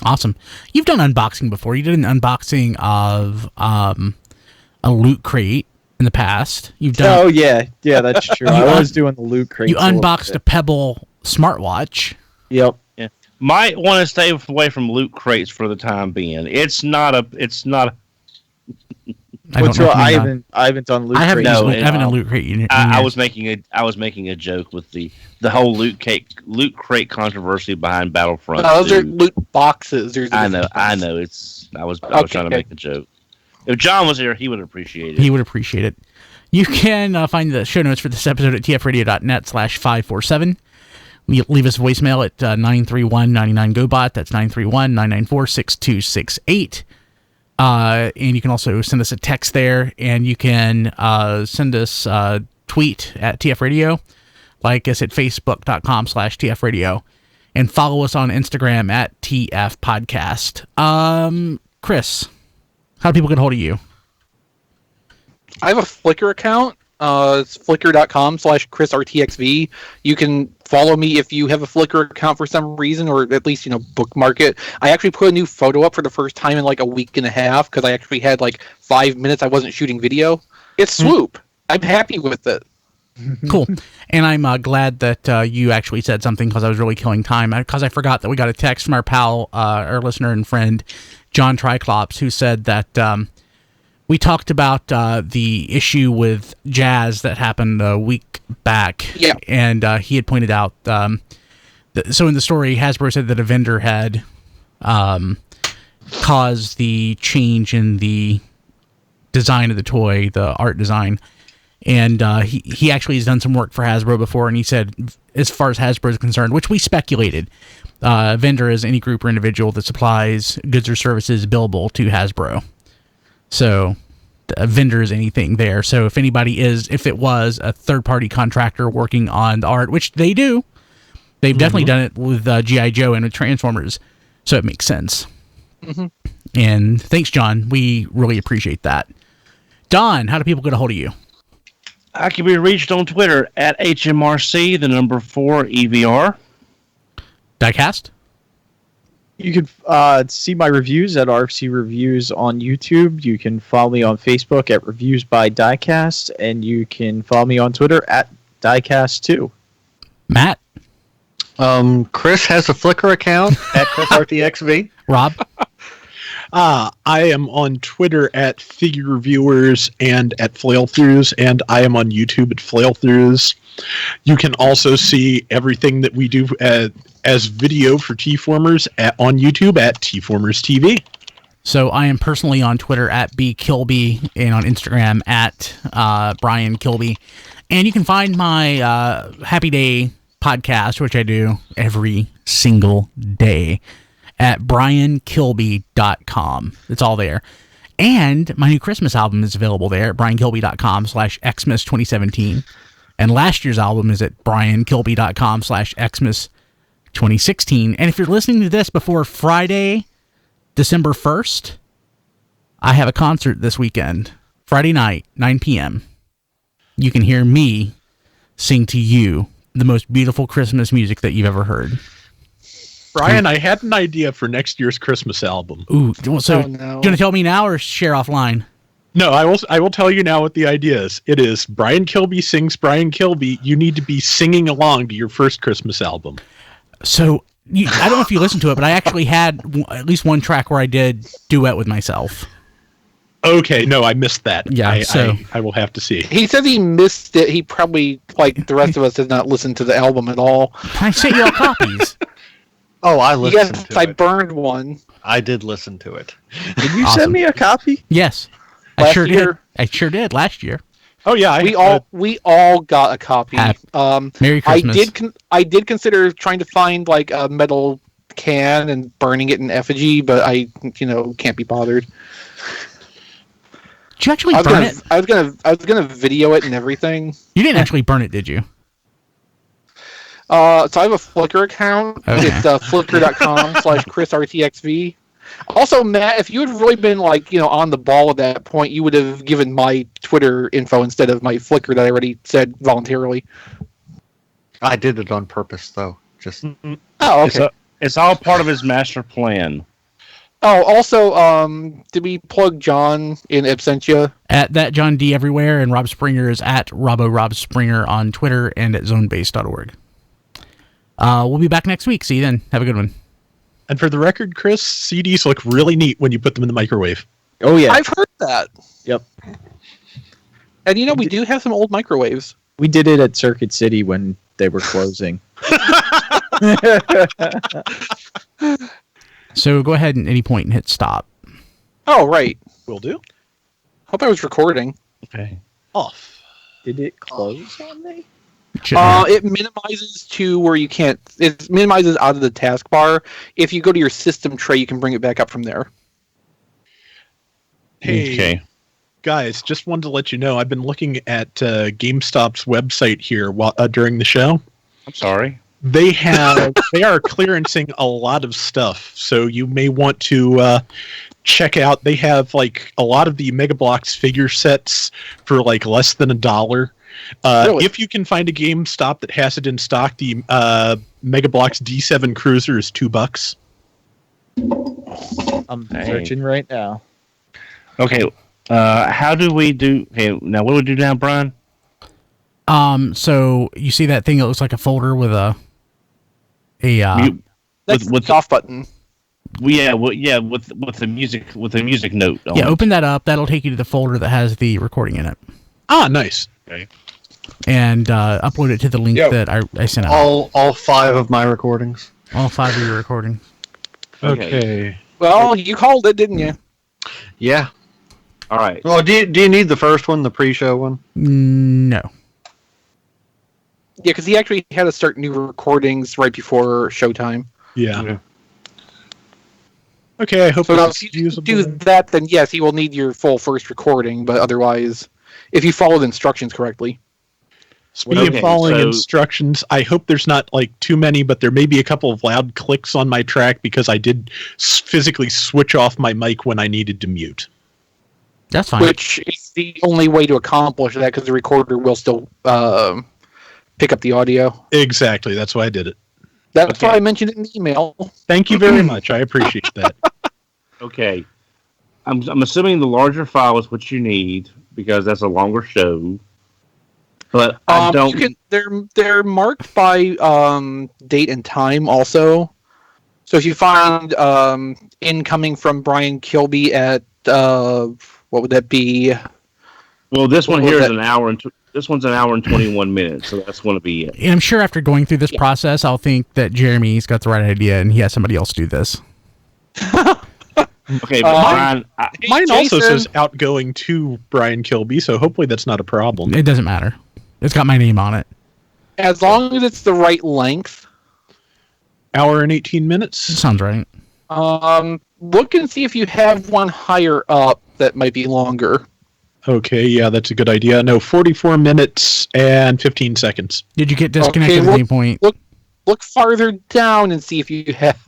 Awesome. You've done unboxing before. You did an unboxing of a loot crate in the past. You've done. Oh yeah, that's true. I was doing the loot crate. You unboxed a Pebble smartwatch. Yep. Yeah. Might want to stay away from loot crates for the time being. It's not a. I haven't done loot. I haven't crate. used a loot crate. I was making a joke with the whole loot crate controversy behind Battlefront. No, those are loot boxes. I know. I was trying to make a joke. If John was here, he would appreciate it. He would appreciate it. You can find the show notes for this episode at tfradio.net/547. Leave us a voicemail at 931-99-GOBOT. That's 931-994-6268. And you can also send us a text there, and you can send us a tweet at TFRadio, like us at facebook.com/TFRadio, and follow us on Instagram at TF Podcast. Chris, how do people get a hold of you? I have a Flickr account. It's flickr.com/ChrisRTXV. You can follow me if you have a Flickr account for some reason, or at least, bookmark it. I actually put a new photo up for the first time in like a week and a half because I actually had like 5 minutes I wasn't shooting video. It's Swoop. I'm happy with it. Cool. And I'm glad that you actually said something because I was really killing time. Because I forgot that we got a text from our pal, our listener and friend, John Triclops, who said that we talked about the issue with Jazz that happened a week back. Yeah. And he had pointed out, so in the story, Hasbro said that a vendor had caused the change in the design of the toy, the art design. And he actually has done some work for Hasbro before, and he said, as far as Hasbro is concerned, which we speculated, vendor is any group or individual that supplies goods or services billable to Hasbro. So a vendor is anything there. So if it was a third-party contractor working on the art, which they do, they've definitely done it with G.I. Joe and with Transformers, so it makes sense. Mm-hmm. And thanks, John. We really appreciate that. Don, how do people get a hold of you? I can be reached on Twitter at HMRC, the number 4 EVR. Diecast? You can see my reviews at RFC Reviews on YouTube. You can follow me on Facebook at Reviews by Diecast, and you can follow me on Twitter at Diecast2. Matt? Chris has a Flickr account at ChrisRTXV. Rob? I am on Twitter at Figure Reviewers and at Flailthroughs, and I am on YouTube at Flailthroughs. You can also see everything that we do as video for TFormers on YouTube at TFormers TV. So I am personally on Twitter at BKilby and on Instagram at Brian Kilby. And you can find my Happy Day podcast, which I do every single day, at briankilby.com. It's all there. And my new Christmas album is available there at briankilby.com/Xmas2017. And last year's album is at briankilby.com/Xmas2016. And if you're listening to this before Friday, December 1st, I have a concert this weekend. Friday night, 9 p.m. You can hear me sing to you the most beautiful Christmas music that you've ever heard. Brian, I had an idea for next year's Christmas album. Ooh, so do you want to tell me now or share offline? No, I will tell you now what the idea is. It is Brian Kilby sings Brian Kilby. You need to be singing along to your first Christmas album. So, I don't know if you listened to it, but I actually had at least one track where I did duet with myself. Okay, no, I missed that. Yeah, I will have to see. He said he missed it. He probably, like the rest of us, did not listen to the album at all. I sent you all copies. Oh, I listened Yes, to I it. burned one. I did listen to it. Did you Awesome. send me a copy? Yes. I Last sure year? did. I sure did last year. Oh yeah, we all got a copy. Merry Christmas. I did consider trying to find like a metal can and burning it in effigy, but I can't be bothered. Did you actually burn it? I was gonna video it and everything. You didn't actually burn it, did you? So I have a Flickr account. Okay. It's flickr.com/ChrisRTXV. Also, Matt, if you had really been on the ball at that point, you would have given my Twitter info instead of my Flickr that I already said voluntarily. I did it on purpose, though. Just Oh, okay. It's all part of his master plan. Oh, also, did we plug John in absentia? At that John D everywhere, and Rob Springer is at Rob Springer on Twitter and at zonebase.org. We'll be back next week. See you then. Have a good one. And for the record, Chris, CDs look really neat when you put them in the microwave. Oh yeah, I've heard that. Yep. And we do have some old microwaves. We did it at Circuit City when they were closing. So go ahead at any point and hit stop. Oh, right. Will do. Hope I was recording. Okay. Off. Did it close on me? It minimizes to where you can't. It minimizes out of the taskbar. If you go to your system tray, you can bring it back up from there. Hey, Okay. guys, just wanted to let you know I've been looking at GameStop's website here during the show. I'm sorry. They are clearancing a lot of stuff, so you may want to check out. They have a lot of the Mega Bloks figure sets for less than $1. Really? If you can find a GameStop that has it in stock, the Mega Bloks D7 Cruiser is $2. I'm Dang. searching right now. Okay. How do we do? Okay. Now, what do we do now, Brian? So you see that thing that looks like a folder with That's with the off button. with the music note. On yeah, it. open that up. That'll take you to the folder that has the recording in it. Ah, nice. Okay. And upload it to the link that I sent out. all 5 of my recordings. All 5 of your recording. Okay. Well, you called it, didn't you? Yeah. All right. Well, do you need the first one, the pre-show one? No. Yeah, because he actually had to start new recordings right before showtime. Yeah. Yeah. Okay, I hope So now, that's if you usable. do that, then yes, he will need your full first recording. But otherwise, if you follow the instructions correctly. Speaking Okay, of following so- instructions, I hope there's not too many, but there may be a couple of loud clicks on my track because I did physically switch off my mic when I needed to mute. That's fine. Which is the only way to accomplish that, because the recorder will still pick up the audio. Exactly, that's why I did it. That's Okay. why I mentioned it in the email. Thank you very much. I appreciate that. Okay. I'm assuming the larger file is what you need because that's a longer show. But I don't. They're marked by date and time also. So if you find incoming from Brian Kilby at what would that be? Well, this one What here was is that? an hour and this one's an hour and 21 minutes, so that's going to be it. And I'm sure after going through this process, I'll think that Jeremy's got the right idea and he has somebody else do this. Okay, but Brian, Mine also Jason. says outgoing to Brian Kilby, so hopefully that's not a problem. It doesn't matter. It's got my name on it. As long as it's the right length. Hour and 18 minutes. Sounds right. Look and see if you have one higher up that might be longer. Okay, yeah, that's a good idea. No, 44 minutes and 15 seconds. Did you get disconnected Okay, at any point? Look farther down and see if you have.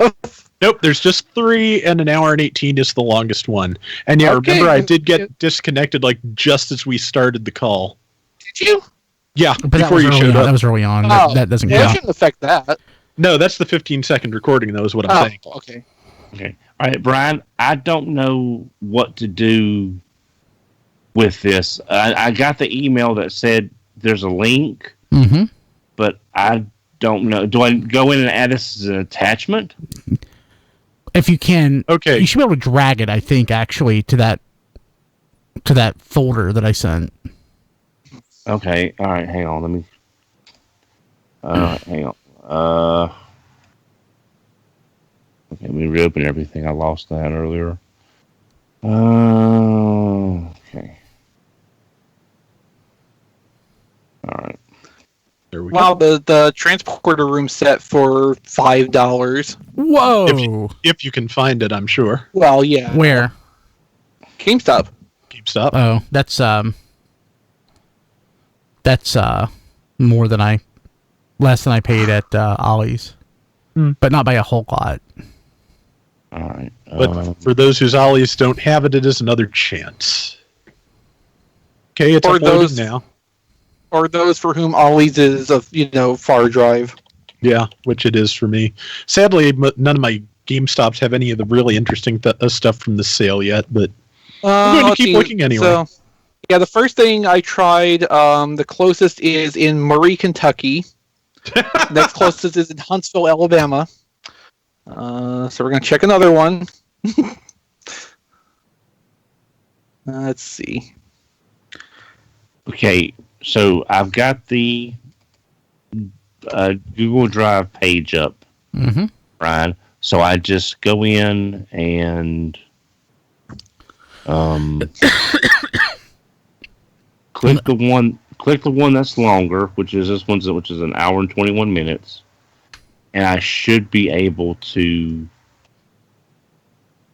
Nope, there's just 3, and an hour and 18 is the longest one. And yeah, Okay, remember I then- did get disconnected just as we started the call. Did you? Yeah, But that before was you early showed on. up. That was early on. Oh, That doesn't Well, it count. shouldn't affect that. No, that's the 15-second recording, though, is what I'm saying. Okay. okay. All right, Brian, I don't know what to do with this. I got the email that said there's a link, Mm-hmm. but I don't know. Do I go in and add this as an attachment? If you can, Okay. you should be able to drag it, I think, actually, to that folder that I sent. Okay. All right. Hang on. Let me. Hang on. Okay. Let me reopen everything. I lost that earlier. Okay. There we go. Wow, the transporter room set for $5. Whoa! If you can find it, I'm sure. Well, yeah. Where? GameStop. GameStop. Oh, that's less than I paid at Ollie's, but not by a whole lot. All right. But for those whose Ollies don't have it, it is another chance. Okay, it's Or uploading those- now. Or those for whom Ollie's is a far drive. Yeah, which it is for me. Sadly, none of my GameStops have any of the really interesting stuff from the sale yet, but I'm going to Let's keep see. looking anyway. So, yeah, the first thing I tried, the closest is in Murray, Kentucky. Next closest is in Huntsville, Alabama. So we're going to check another one. Let's see. Okay, so I've got the Google Drive page up, Mm-hmm. Brian. So I just go in and click the one that's longer, which is this one's, which is an hour and 21 minutes, and I should be able to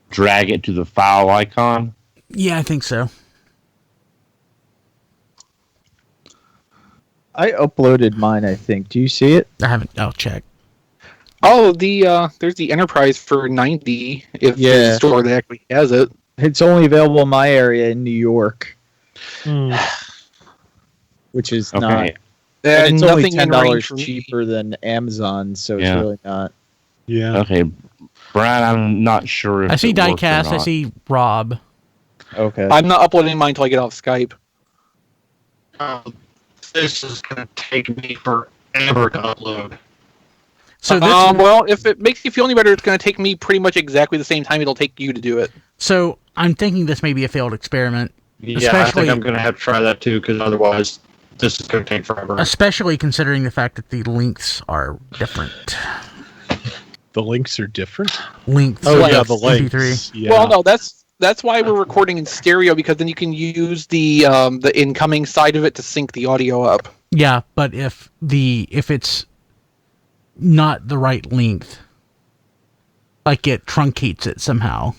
drag it to the file icon. Yeah, I think so. I uploaded mine, I think. Do you see it? I haven't. I'll check. Oh, there's the Enterprise for $90 if there's a store that actually has it. It's only available in my area in New York, which is not. Okay. And it's only Nothing in range $10 for me. cheaper than Amazon, so it's Yeah. really not. Yeah. Okay, Brian, I'm not sure if I see it works or Diecast. I not. see Rob. Okay. I'm not uploading mine until I get off Skype. This is going to take me forever to upload. So this. Well, if it makes you feel any better, it's going to take me pretty much exactly the same time it'll take you to do it. So I'm thinking this may be a failed experiment, Yeah, I Especially- think I'm going to have to try that too, because otherwise this is going to take forever. especially considering the fact that the lengths are different. The links are different. Lengths. Oh, of yeah, the MP3. links. Yeah. Well, no, that's why we're recording in stereo, because then you can use the incoming side of it to sync the audio up. Yeah, but if it's not the right length, like it truncates it somehow.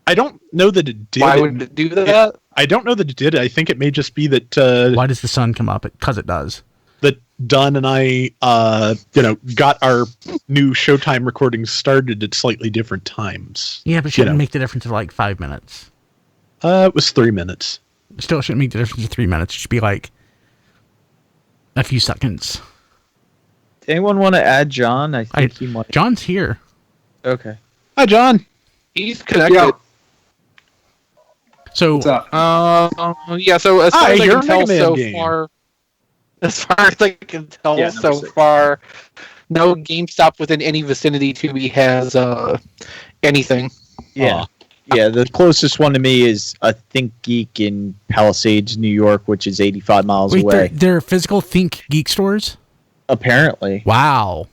I don't know that it did. Why would it do that? I don't know that it did. I think it may just be that Why does the sun come up? Because it does. that Dunn and I, got our new Showtime recordings started at slightly different times. Yeah, but it shouldn't make the difference of like 5 minutes. It was 3 minutes. Still shouldn't make the difference of 3 minutes. It should be like a few seconds. Does anyone want to add John? I think he might. John's here. Okay. Hi, John. He's connected. Yeah. So What's up? Yeah. So as far Hi, as I you're can a Mega tell Man so game. far, as far as I can tell Yeah, so number 6. far, no GameStop within any vicinity to me has anything. Yeah. Yeah, the closest one to me is I Think Geek in Palisades, New York, which is 85 miles wait, away. they're physical Think Geek stores? Apparently. Wow.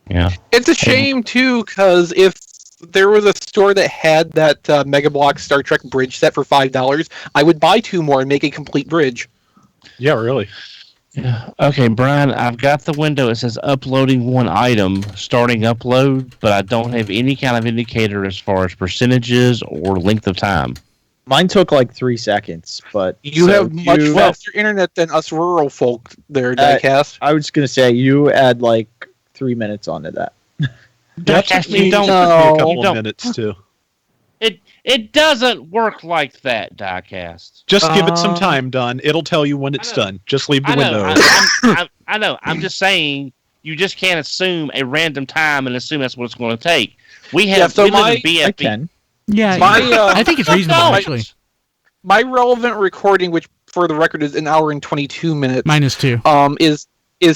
Yeah. It's a shame too, because if there was a store that had that Mega Block Star Trek bridge set for $5, I would buy 2 more and make a complete bridge. Yeah, really. Yeah. Okay, Brian, I've got the window. It says uploading one item, starting upload, but I don't have any kind of indicator as far as percentages or length of time. Mine took like 3 seconds, but You so have much faster internet than us rural folk there, Diecast. I was going to say you add like 3 minutes onto that. That took Actually, me don't- a No. couple you of don't. minutes, too. It doesn't work like that, Diecast. Just give it some time, Don. It'll tell you when it's know. done. Just leave the I window know. open. I know. I'm just saying you just can't assume a random time and assume that's what it's going to take. We have Yeah, so we live my- in BFB. I can. Yeah, My, I think it's reasonable, No, actually. My relevant recording, which for the record is 1 hour and 22 minutes, Mine is too. is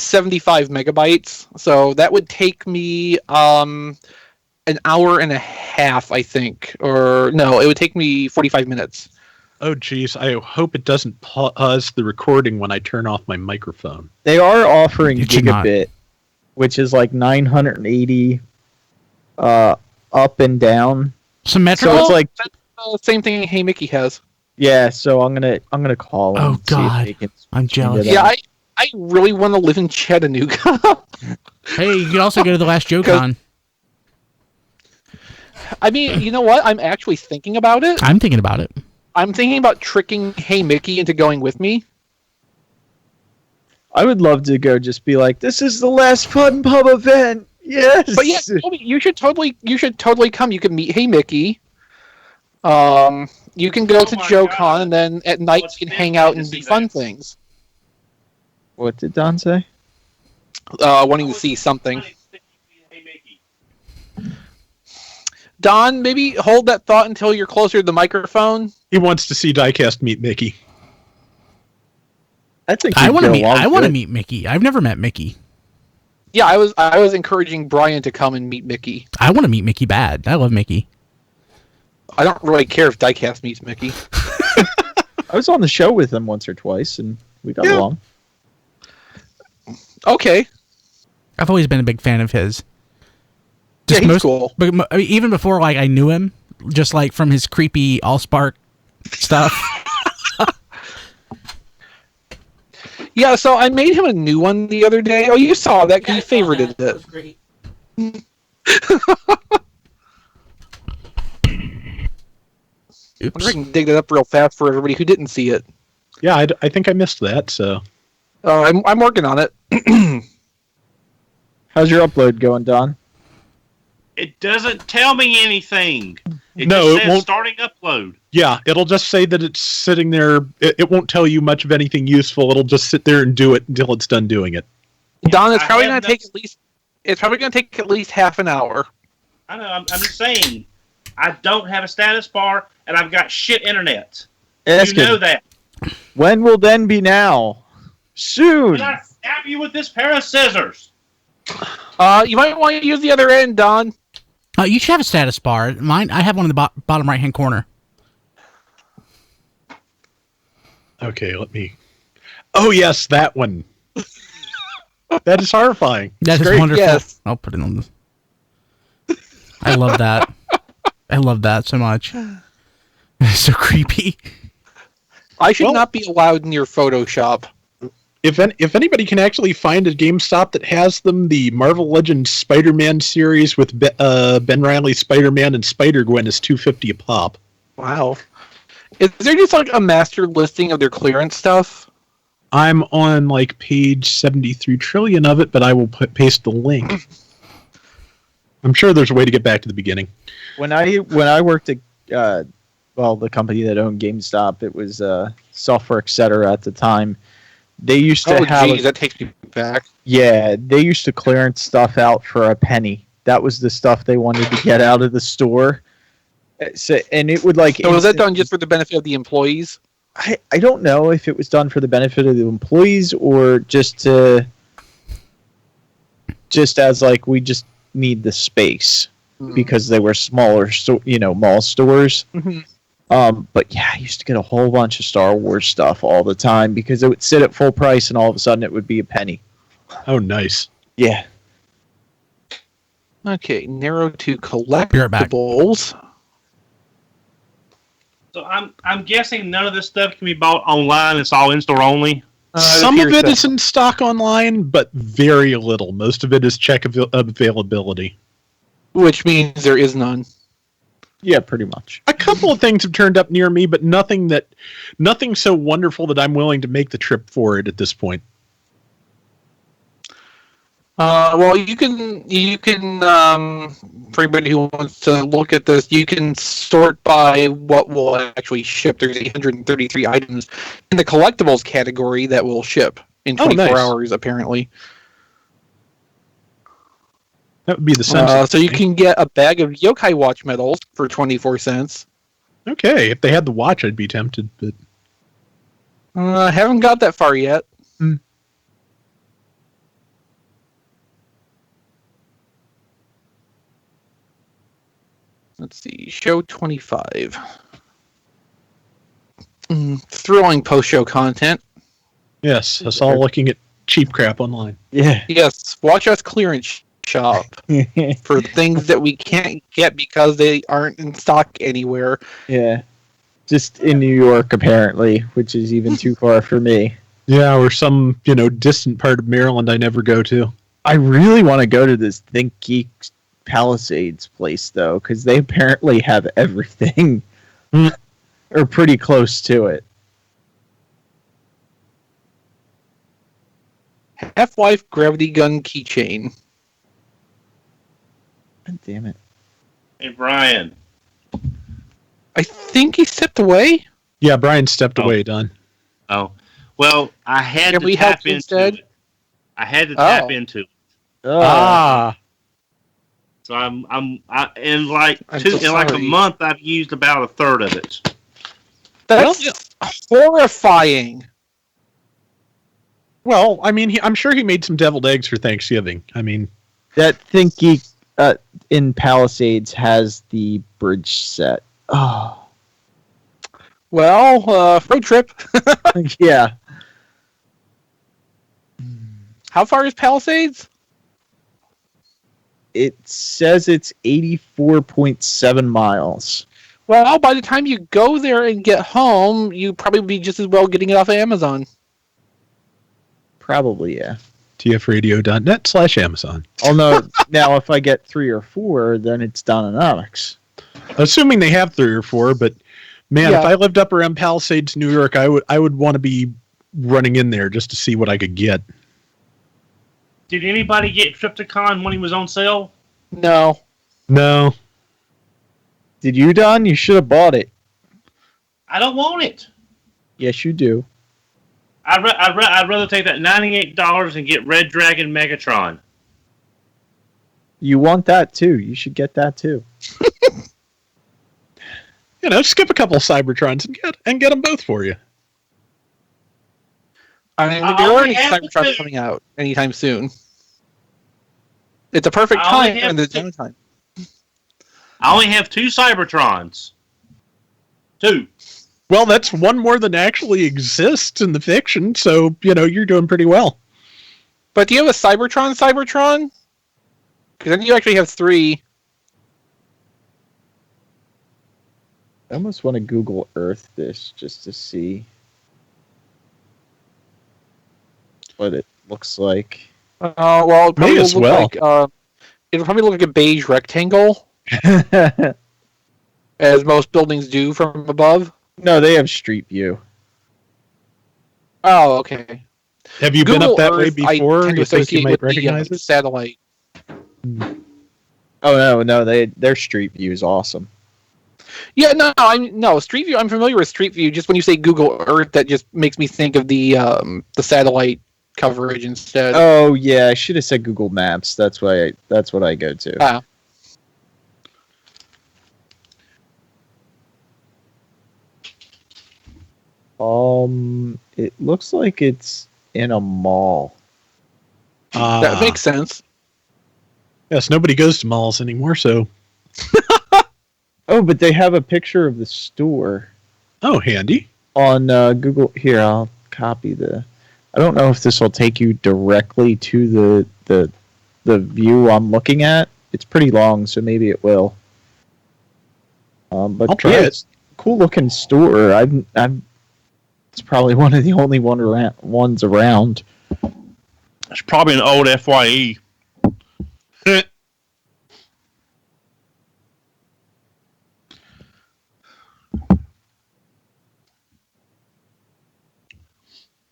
75 megabytes. So that would take me an hour and a half, I think. Or no, it would take me 45 minutes. Oh, geez. I hope it doesn't pause the recording when I turn off my microphone. They are offering It should not. gigabit, which is like 980 up and down. Symmetrical? So it's like Same thing Hey Mickey has. Yeah, so I'm gonna call them. Oh, God. I'm jealous. Yeah, I really want to live in Chattanooga. Hey, you can also go to the last JoeCon. I mean, you know what? I'm actually thinking about it. I'm thinking about it. I'm thinking about tricking Hey Mickey into going with me. I would love to go. Just be like, this is the last Fun Pub event. Yes. But yeah, you should totally come. You can meet Hey Mickey. You can go to JoeCon, and then at night you can hang out and do fun things. What did Don say? Wanting to see something. Don, maybe hold that thought until you're closer to the microphone. He wants to see Diecast meet Mickey. I think I want to meet Mickey. I've never met Mickey. Yeah, I was encouraging Brian to come and meet Mickey. I want to meet Mickey bad. I love Mickey. I don't really care if Diecast meets Mickey. I was on the show with him once or twice, and we got along. Okay. I've always been a big fan of his. Yeah, he's cool. But even before, like, I knew him, just like from his creepy Allspark stuff. Yeah, so I made him a new one the other day. Oh, you saw that because you favorited it. That was great. I wonder if I can dig that up real fast for everybody who didn't see it. Yeah, I think I missed that. So I'm working on it. How's your upload going, Don? It doesn't tell me anything. It No, just it says won't. starting upload. yeah, it'll just say that it's sitting there. It won't tell you much of anything useful. It'll just sit there and do it until it's done doing it. Don, it's I probably have going to take at least. It's probably going to take at least half an hour. I know. I'm just saying. I don't have a status bar, and I've got shit internet. Ask You know him, that. when will then be now? Soon. Did I stab you with this pair of scissors? You might want to use the other end, Don. You should have a status bar. Mine, I have one in the bottom right-hand corner. Okay, let me. Oh yes, that one. That is horrifying. That is Great. wonderful. Yes. I'll put it on this. I love that. I love that so much. It's so creepy. I should Well- not be allowed near Photoshop. If anybody can actually find a GameStop that has them, the Marvel Legends Spider-Man series with Ben Reilly Spider-Man and Spider-Gwen is $250 a pop. Wow. Is there just like a master listing of their clearance stuff? I'm on like page 73 trillion of it, but I will paste the link. I'm sure there's a way to get back to the beginning. When I worked at the company that owned GameStop, it was Software Etc. at the time. They used to have that takes me back. Yeah, they used to clearance stuff out for a penny. That was the stuff they wanted to get out of the store. So, and it would like. So was that done just for the benefit of the employees? I don't know if it was done for the benefit of the employees or just as like we just need the space because they were smaller, mall stores. Mm-hmm. But yeah, I used to get a whole bunch of Star Wars stuff all the time because it would sit at full price and all of a sudden it would be a penny. Oh, nice. Yeah. Okay, narrow to Be right back. collectibles. So I'm guessing none of this stuff can be bought online. It's all in-store only. Some of it is in stock online, but very little. Most of it is check availability. Which means there is none. Yeah, pretty much. A couple of things have turned up near me, but nothing so wonderful that I'm willing to make the trip for it at this point. Well, you can for anybody who wants to look at this, you can sort by what will actually ship. There's 833 items in the collectibles category that will ship in 24 nice. hours, apparently. That would be the sense. So you can get a bag of Yokai Watch medals for 24 cents. Okay, if they had the watch, I'd be tempted, but Haven't got that far yet. Let's see, show 25. Thrilling post-show content. yes, us all looking at cheap crap online. Yeah. Yes, watch us clearance shop for things that we can't get because they aren't in stock anywhere. Yeah. Just in New York, apparently, which is even too far for me. Yeah, or some, distant part of Maryland I never go to. I really want to go to this Think Geek Palisades place, though, because they apparently have everything. Or pretty close to it. Half-Life Gravity Gun Keychain. God damn it. Hey, Brian. I think he stepped away. Yeah, Brian stepped away, Don. Oh. Well, I had Can to we tap help into instead? it. I had to tap into it. Ah. So in like I'm so a sorry. month, I've used about a third of it. That's horrifying. Well, I mean, I'm sure he made some deviled eggs for Thanksgiving. I mean, That Think Geek in Palisades has the bridge set. Oh. Well, road trip. Yeah. How far is Palisades? It says it's 84.7 miles. Well, by the time you go there and get home, you'd probably be just as well getting it off of Amazon. Probably, yeah. tfradio.net/Amazon. Although, now if I get 3 or 4, then it's Dononomics. Assuming they have 3 or 4, but man, Yeah. if I lived up around Palisades, New York, I would want to be running in there just to see what I could get. Did anybody get Trypticon when he was on sale? No. No. Did you, Don? You should have bought it. I don't want it. Yes, you do. I'd rather take that $98 and get Red Dragon Megatron. You want that too. You should get that too. Skip a couple of Cybertrons and get them both for you. I mean, I there only aren't any have Cybertron to- coming out anytime soon. It's a perfect I only time have in the to- downtime. I only have 2 Cybertrons. 2. Well, that's one more than actually exists in the fiction, so, you're doing pretty well. But do you have a Cybertron? Because then you actually have 3. I almost want to Google Earth this just to see what it looks like. Well, it probably May as will look well. like it'll probably look like a beige rectangle, as most buildings do from above. No, they have Street View. Oh, okay. Have you been Google up that Earth, way before? I tend to You think you associate might with the recognize it? satellite. Oh no, their Street View is awesome. Yeah, no, Street View. I'm familiar with Street View. Just when you say Google Earth, that just makes me think of the satellite coverage instead. Oh yeah, I should have said Google Maps. That's what I go to. Ah. It looks like it's in a mall. That makes sense. Yes, nobody goes to malls anymore, so... Oh, but they have a picture of the store Oh, handy. on Google. Here, I'll copy the. I don't know if this will take you directly to the view I'm looking at. It's pretty long, so maybe it will. But I'll try yeah, it. it's a cool looking store. It's probably one of the only ones around. It's probably an old FYE.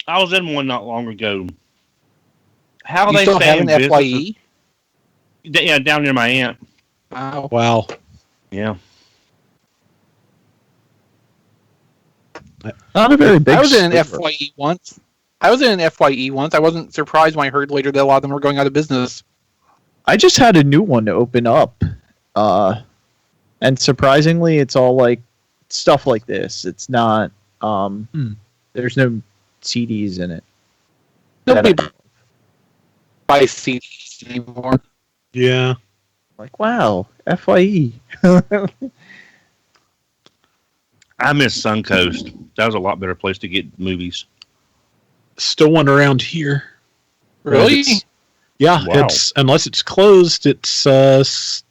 I was in one not long ago. How You they still stay have in an business? FYE? Yeah, down near my aunt. Wow. Wow. Yeah. Not a very big. I was in an store. FYE once. I wasn't surprised when I heard later that a lot of them were going out of business. I just had a new one to open up, and surprisingly, it's all like stuff like this. It's not. There's no CDs in it. Nobody That buys CDs anymore. Yeah. like, wow, FYE. I miss Suncoast. That was a lot better place to get movies. Still one around here. Really? Yeah, Wow. it's unless it's closed, it's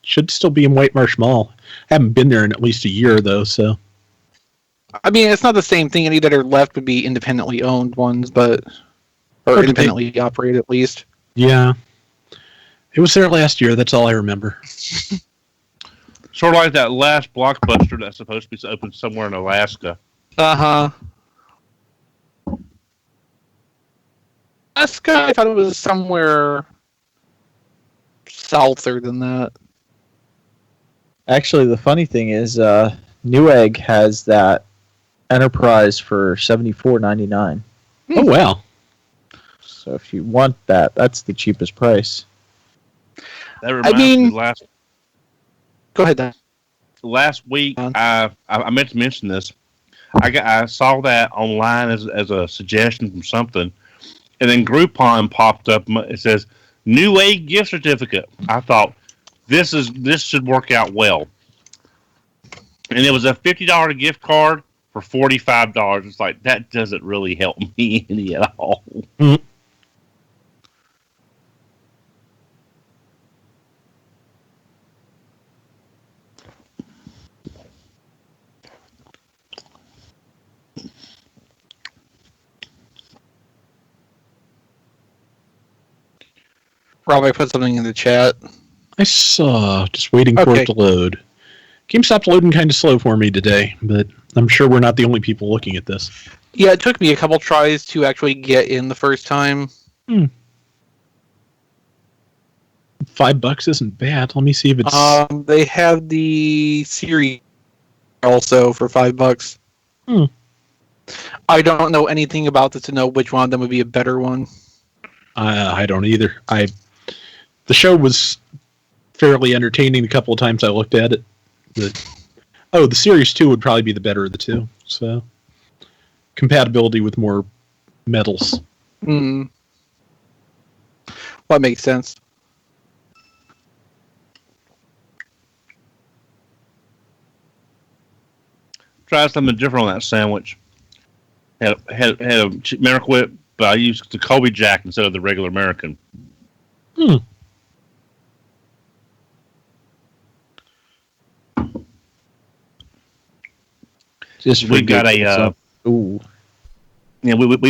should still be in White Marsh Mall. Haven't been there in at least a year though, so I mean, it's not the same thing. Any that are left would be independently owned ones, or independently operated at least. Yeah. It was there last year. That's all I remember. Sort of like that last Blockbuster that's supposed to be open somewhere in Alaska. Uh-huh. Alaska, I thought it was somewhere souther than that. Actually, the funny thing is, Newegg has that Enterprise for $74.99. Oh, wow. So if you want that, that's the cheapest price. That reminds me last. Go ahead, Dan. Last week, I meant to mention this. I saw that online as a suggestion from something, and then Groupon popped up. It says Newegg gift certificate. I thought this should work out well, and it was a $50 gift card for $45. It's like that doesn't really help me any at all. Mm-hmm. Rob, I put something in the chat. I saw. Just waiting for it to load. Game stopped loading kind of slow for me today, but I'm sure we're not the only people looking at this. Yeah, it took me a couple tries to actually get in the first time. $5 isn't bad. Let me see if it's... They have the series also for $5. I don't know anything about this to know which one of them would be a better one. I don't either. The show was fairly entertaining the couple of times I looked at it. But, the Series 2 would probably be the better of the two. So, compatibility with more metals. Well, that makes sense. Try something different on that sandwich. Had a Miracle Whip, but I used the Colby Jack instead of the regular American. We've got a we've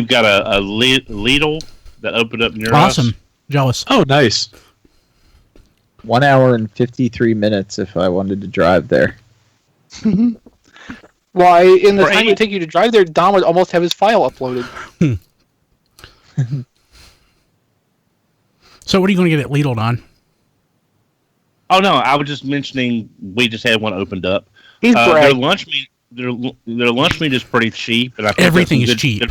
got a Lidl that opened up near us. Awesome. Jealous. Oh, nice. 1 hour and 53 minutes if I wanted to drive there. Why, in the time it would take you to drive there, Don would almost have his file uploaded. So what are you going to get at Lidl, Don? Oh, no, I was just mentioning we just had one opened up. He's their lunch meat. Their lunch meat is pretty cheap, and I think everything is cheap.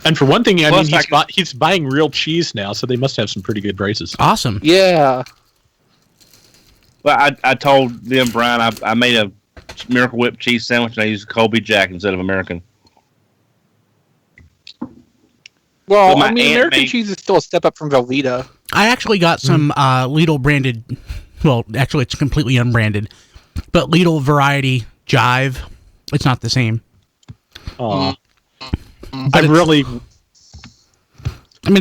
And for one thing, he's buying real cheese now, so they must have some pretty good prices. Awesome. Yeah. Well, I told them, Brian, I made a Miracle Whip cheese sandwich, and I used Colby Jack instead of American. Well, I mean, American cheese is still a step up from Velveeta. I actually got some Lidl branded. Well, actually, it's completely unbranded. But Lidl variety Jive, it's not the same. But it's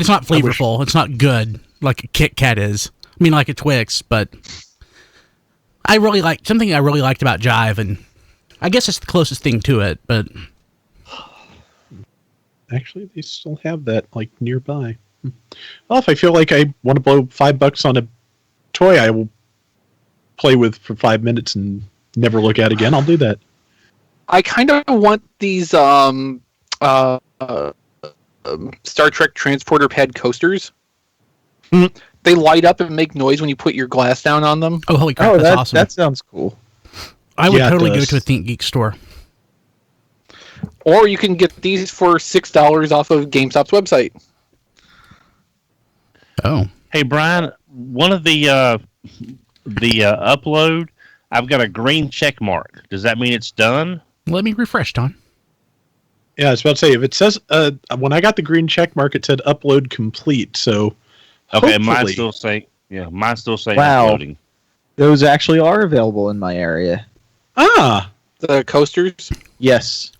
not flavorful. It's not good like a Kit Kat is. I mean, like a Twix, but I really liked about Jive, and I guess it's the closest thing to it. But actually, they still have that like nearby. Well, if I feel like I want to blow $5 on a toy, I will play with for 5 minutes and never look at again. I'll do that. I kind of want these Star Trek transporter pad coasters. They light up and make noise when you put your glass down on them. Oh, holy crap, that's awesome. That sounds cool. I would totally go to a Think Geek store. Or you can get these for $6 off of GameStop's website. Oh. Hey, Brian, one of the upload, I've got a green check mark. Does that mean it's done? Let me refresh, Don. Yeah, I was about to say, if it says, when I got the green check mark, it said upload complete, so okay, hopefully. mine's still saying uploading. Those actually are available in my area. The coasters? Yes.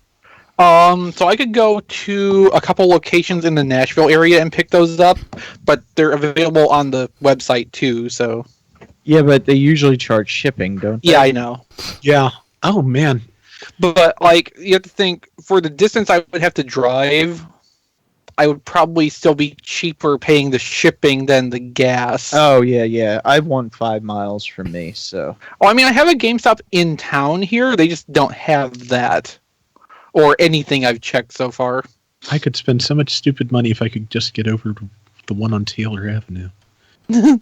So I could go to a couple locations in the Nashville area and pick those up, but they're available on the website too, so... Yeah, but they usually charge shipping, don't they? Yeah, I know. Yeah. Oh man, But like you have to think for the distance I would have to drive, I would probably still be cheaper paying the shipping than the gas. Oh yeah. I've won 5 miles from me, so Oh, I mean, I have a GameStop in town here. They just don't have that or anything I've checked so far. I could spend so much stupid money if I could just get over to the one on Taylor Avenue. I'm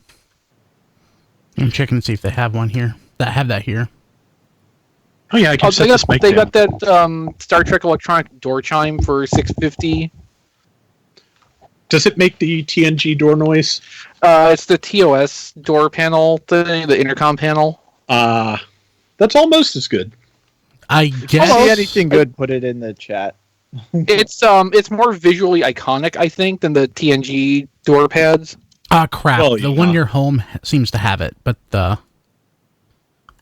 checking to see if they have one here. That here. Oh yeah, I can set this mic They down. got that Star Trek electronic door chime for $650. Does it make the TNG door noise? It's the TOS door panel thing, the intercom panel. That's almost as good. I if you guess. see anything good, put it in the chat. It's more visually iconic, I think, than the TNG door pads. Crap. Well, the yeah. one near home seems to have it, but the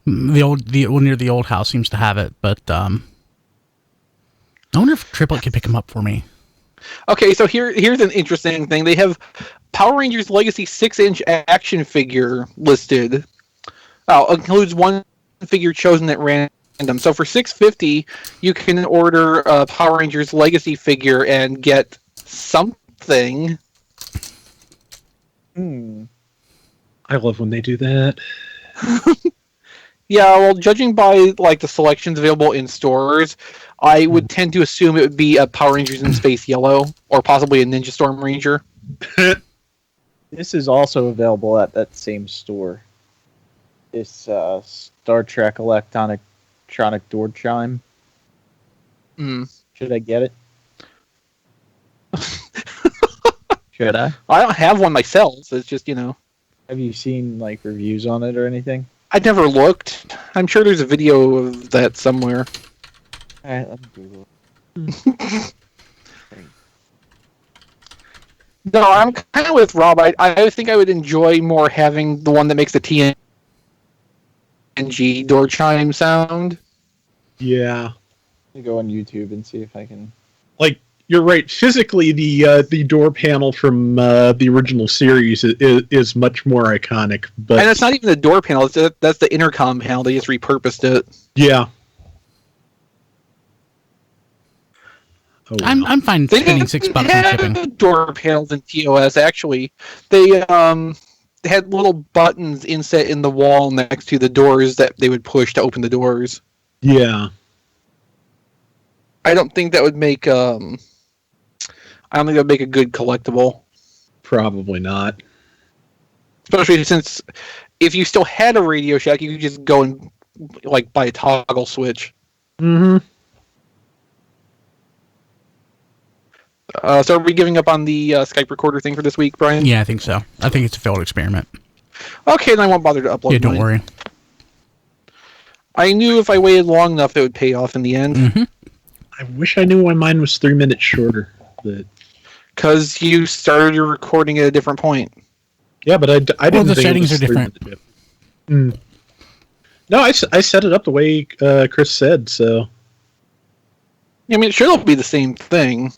one near the old house seems to have it, but I wonder if Triplet could pick them up for me. Okay, so here's an interesting thing. They have Power Rangers Legacy 6-inch action figure listed. Includes one figure chosen at random. So for $650, you can order a Power Rangers Legacy figure and get something. I love when they do that. Yeah, well, judging by like the selections available in stores, I would tend to assume it would be a Power Rangers in Space Yellow or possibly a Ninja Storm Ranger. This is also available at that same store. This Star Trek electronic door chime. Should I get it? Should I? I don't have one myself. It's just, Have you seen like reviews on it or anything? I never looked. I'm sure there's a video of that somewhere. All right, let me Google it. No, I'm kind of with Rob. I think I would enjoy more having the one that makes the TNG door chime sound. Yeah. Let me go on YouTube and see if I can. Like, you're right. Physically, the door panel from the original series is much more iconic. But And it's not even the door panel. That's the intercom panel. They just repurposed it. yeah. Oh, wow. I'm fine They spending didn't $6 on have shipping. door panels in TOS, actually. They had little buttons inset in the wall next to the doors that they would push to open the doors. Yeah. I don't think that would make I don't think that would make a good collectible. Probably not. Especially since if you still had a Radio Shack, you could just go and like buy a toggle switch. Mm-hmm. So are we giving up on the Skype recorder thing for this week, Brian? Yeah, I think so. I think it's a failed experiment. Okay, then I won't bother to upload Yeah, don't mine. worry. I knew if I waited long enough, it would pay off in the end. Mm-hmm. I wish I knew why mine was 3 minutes shorter. But Because you started your recording at a different point. yeah, but I didn't Well, the think it settings was are different. 3 minutes. No, I set it up the way Chris said, so... I mean, it should be the same thing.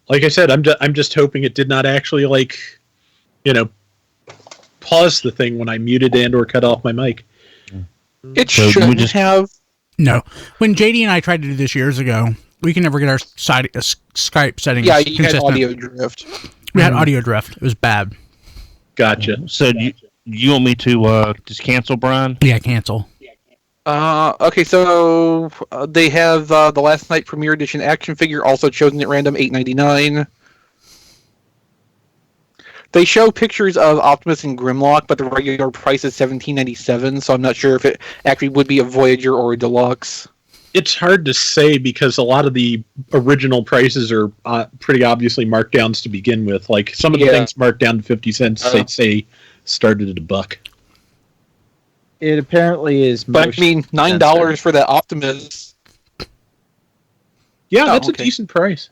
Like I said, I'm just hoping it did not actually, like, pause the thing when I muted and or cut off my mic. It So shouldn't have. No. When JD and I tried to do this years ago, we can never get our Skype settings Yeah, you had consistent. audio drift. We had audio drift. It was bad. Gotcha. So you want me to just cancel, Brian? Yeah, cancel. Okay, so they have the Last Night Premiere Edition action figure, also chosen at random, $8.99. They show pictures of Optimus and Grimlock, but the regular price is $17.97, so I'm not sure if it actually would be a Voyager or a Deluxe. It's hard to say because a lot of the original prices are pretty obviously markdowns to begin with. Like, some of the things marked down to 50 cents, say started at $1. It apparently is. But I mean, $9 for that Optimus. Yeah, Oh, that's okay. a decent price.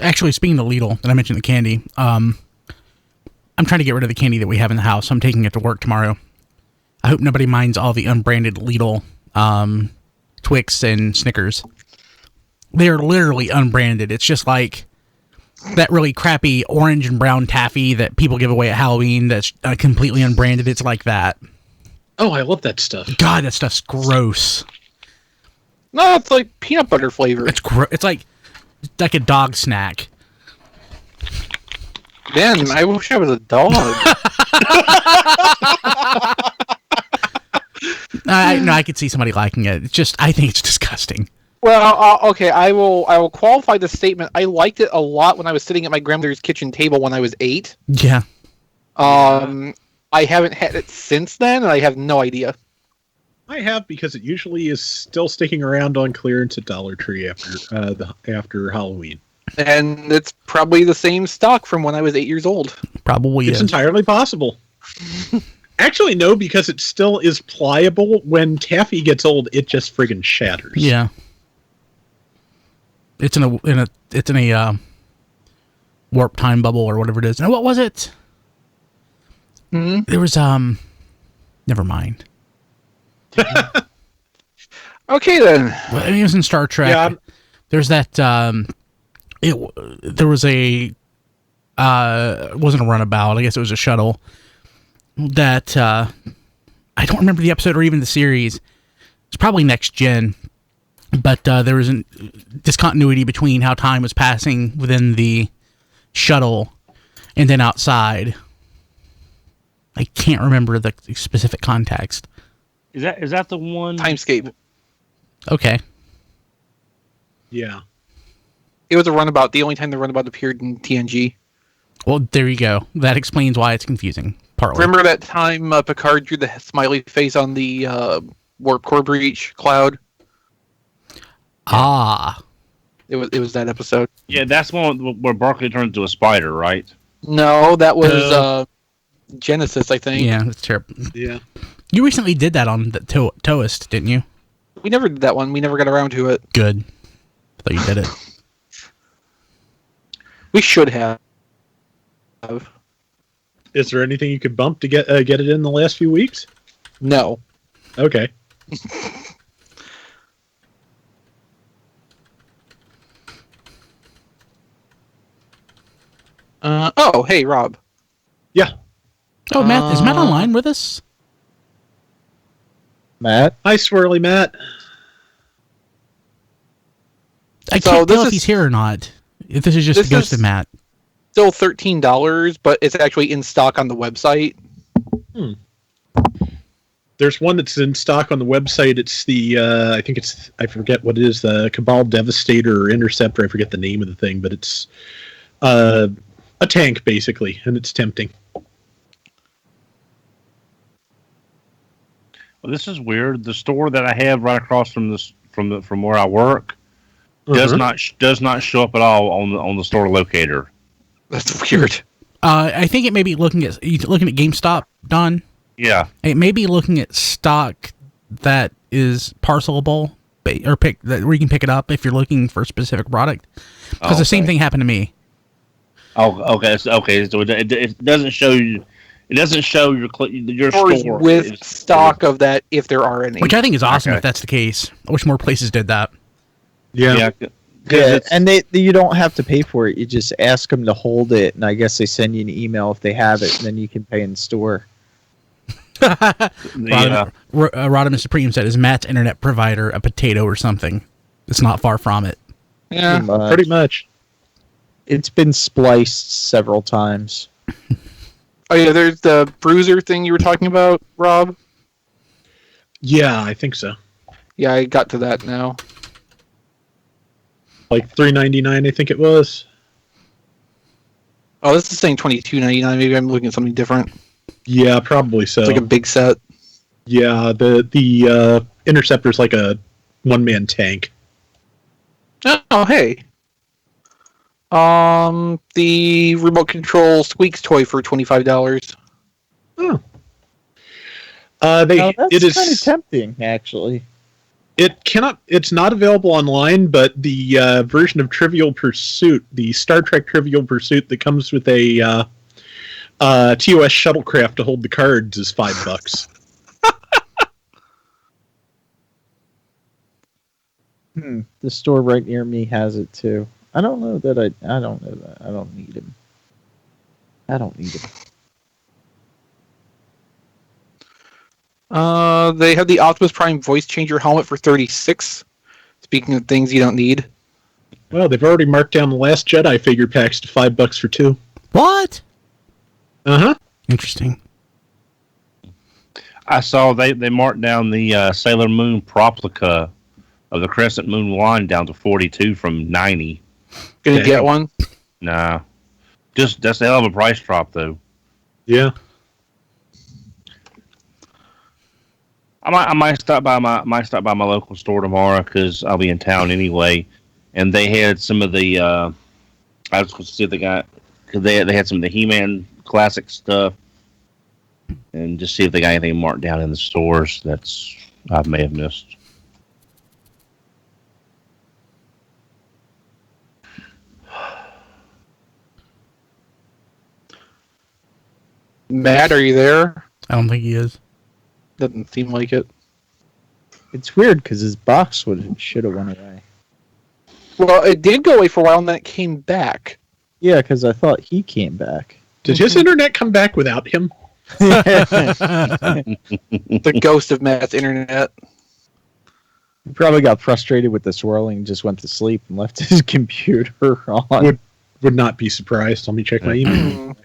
Actually, speaking of Lidl, that I mentioned the candy, I'm trying to get rid of the candy that we have in the house. I'm taking it to work tomorrow. I hope nobody minds all the unbranded Lidl Twix and Snickers. They're literally unbranded. It's just like that really crappy orange and brown taffy that people give away at Halloween that's completely unbranded. It's like that. Oh, I love that stuff. God, that stuff's gross. No, it's like peanut butter flavor. It's like a dog snack. Man, I wish I was a dog. I could see somebody liking it. It's just, I think it's disgusting. Well, okay, I will qualify the statement. I liked it a lot when I was sitting at my grandmother's kitchen table when I was 8. Yeah. I haven't had it since then, and I have no idea. I have, because it usually is still sticking around on clearance at Dollar Tree after Halloween. And it's probably the same stock from when I was 8 years old. Probably It's is. entirely possible. Actually, no, because it still is pliable. When taffy gets old, it just friggin' shatters. Yeah. It's in a warp time bubble or whatever it is. And what was it? Hmm? There was never mind. Okay then. Well, I mean, it was in Star Trek. Yeah. There's that. There was a. It wasn't a runabout. I guess it was a shuttle. That I don't remember the episode or even the series. It's probably Next Gen, but there was a discontinuity between how time was passing within the shuttle and then outside. I can't remember the specific context. Is that the one? Timescape. Okay. Yeah. It was a runabout. The only time the runabout appeared in TNG. Well, there you go. That explains why it's confusing. Partly. Remember that time Picard drew the smiley face on the warp core breach cloud? Ah. It was that episode. Yeah, that's one where Barclay turns into a spider, right? No, that was Genesis, I think. Yeah, that's terrible. Yeah. You recently did that on the Toast, didn't you? We never did that one. We never got around to it. Good. I thought you did it. We should have. Is there anything you could bump to get it in the last few weeks? No. Okay. Oh, hey, Rob. Yeah. Oh, Matt, is Matt online with us? Matt? Hi, Swirly Matt. I So can't this tell if is- he's here or not. If this is just this the ghost is- of Matt. Still $13, but it's actually in stock on the website. There's one that's in stock on the website. It's the, I forget what it is, the Cabal Devastator or Interceptor. I forget the name of the thing, but it's a tank, basically, and it's tempting. Well, this is weird. The store that I have right across from from where I work does not show up at all on the store locator. That's weird. I think it may be looking at GameStop, Don. Yeah. It may be looking at stock that is parcelable or where you can pick it up if you're looking for a specific product. Because the same thing happened to me. Oh, okay. Okay. So it doesn't show you. It doesn't show your Stores store with stock of that, if there are any. Which I think is awesome Okay. if that's the case. I wish more places did that. Yeah. Yeah, and you don't have to pay for it. You just ask them to hold it, and I guess they send you an email if they have it, and then you can pay in store. Rodimus Supreme said, is Matt's internet provider a potato or something? It's not far from it. Yeah. Pretty much. It's been spliced several times. Oh, yeah, there's the bruiser thing you were talking about, Rob. Yeah, I think so. Yeah, I got to that now. Like $3.99, I think it was. Oh, this is saying $22.99. Maybe I'm looking at something different. Yeah, probably so. It's like a big set. Yeah, the Interceptor's like a one-man tank. Oh, hey. The remote control Squeaks toy for $25. Oh. Now, that's it is kind of tempting, actually. It's not available online, but the version of Trivial Pursuit, the Star Trek Trivial Pursuit that comes with a TOS shuttlecraft to hold the cards, is $5. The store right near me has it too. I don't know that I don't know that. I don't need him. I don't need him. They have the Optimus Prime voice changer helmet for $36. Speaking of things you don't need. Well, they've already marked down the Last Jedi figure packs to $5 for 2. What? Uh-huh. Interesting. I saw they marked down the Sailor Moon replica of the Crescent Moon line down to 42 from 90. Gonna get one? Nah. Just that's a hell of a price drop though. Yeah. I might stop by my local store tomorrow because I'll be in town anyway, and they had some of the. I was going to see if they got because they had some of the He-Man classic stuff, and just see if they got anything marked down in the stores that's I may have missed. Matt, are you there? I don't think he is. Doesn't seem like it. It's weird because his box should have went away. Well, it did go away for a while, and then it came back. Yeah, because I thought he came back. Did his internet come back without him? The ghost of Matt's internet. He probably got frustrated with the swirling and just went to sleep and left his computer on. Would not be surprised. Let me check my email.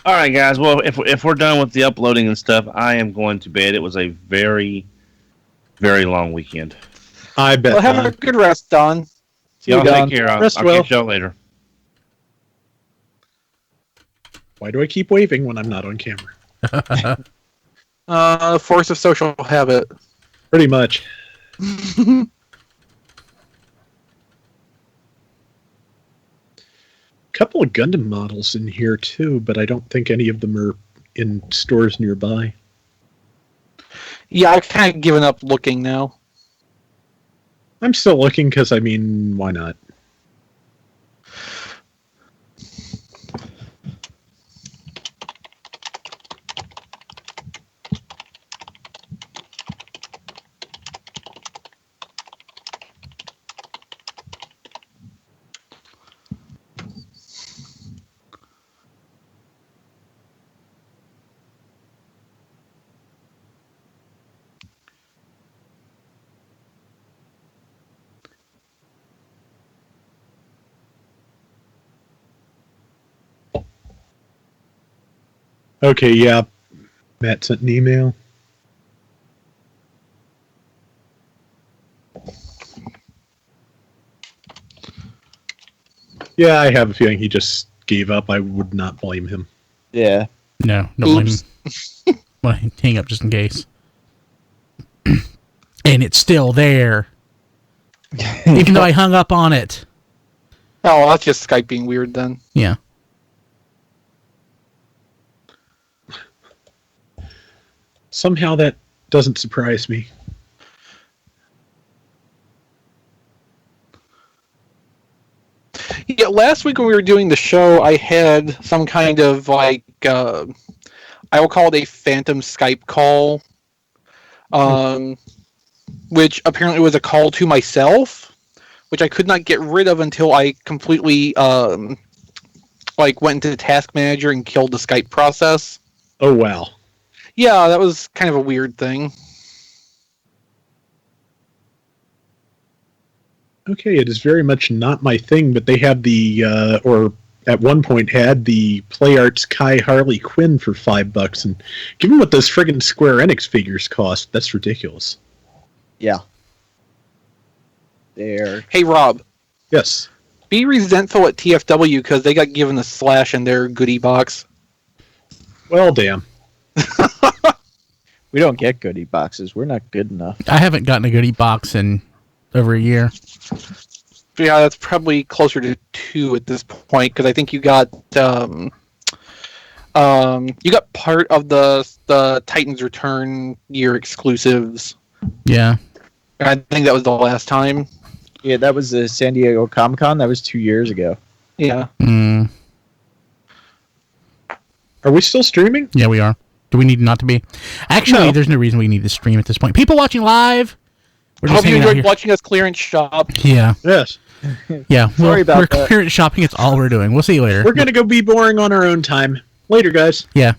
All right, guys. Well, if we're done with the uploading and stuff, I am going to bed. It was a very, very long weekend. I bet. Well, have a good rest, Don. Y'all Don. take care. I'll Rest catch well. y'all later. Why do I keep waving when I'm not on camera? Force of social habit. Pretty much. Couple of Gundam models in here too, but I don't think any of them are in stores nearby. Yeah, I've kind of given up looking now. I'm still looking because, I mean, why not? Okay, yeah. Matt sent an email. Yeah, I have a feeling he just gave up. I would not blame him. Yeah. No, don't blame him. Well, hang up just in case. And it's still there. Even though I hung up on it. Oh, that's just Skype being weird then. Yeah. Somehow that doesn't surprise me. Yeah, last week when we were doing the show, I had some kind of like I will call it a phantom Skype call, which apparently was a call to myself, which I could not get rid of until I completely like went into Task Manager and killed the Skype process. Oh, wow. Yeah, that was kind of a weird thing. Okay, it is very much not my thing, but they have the, or at one point had the Play Arts Kai Harley Quinn for $5, and given what those friggin' Square Enix figures cost, that's ridiculous. Yeah. There. Hey, Rob, Yes. be resentful at TFW because they got given a slash in their goodie box. Well, damn. We don't get goodie boxes. We're not good enough. I haven't gotten a goodie box in over a year. Yeah, that's probably closer to 2 at this point because I think you got part of the Titans Return year exclusives. Yeah. And I think that was the last time. Yeah, that was the San Diego Comic-Con. That was 2 years ago. Yeah. Mm, Are we still streaming? yeah, we are. Do we need not to be? Actually, No. there's no reason we need to stream at this point. People watching live, We're I just hope you hanging out enjoyed here. watching us clearance shop. Yeah, Yes. yeah. Sorry about we're that. clearance shopping. It's all we're doing. We'll see you later. We're going to go be boring on our own time. Later, guys. Yeah.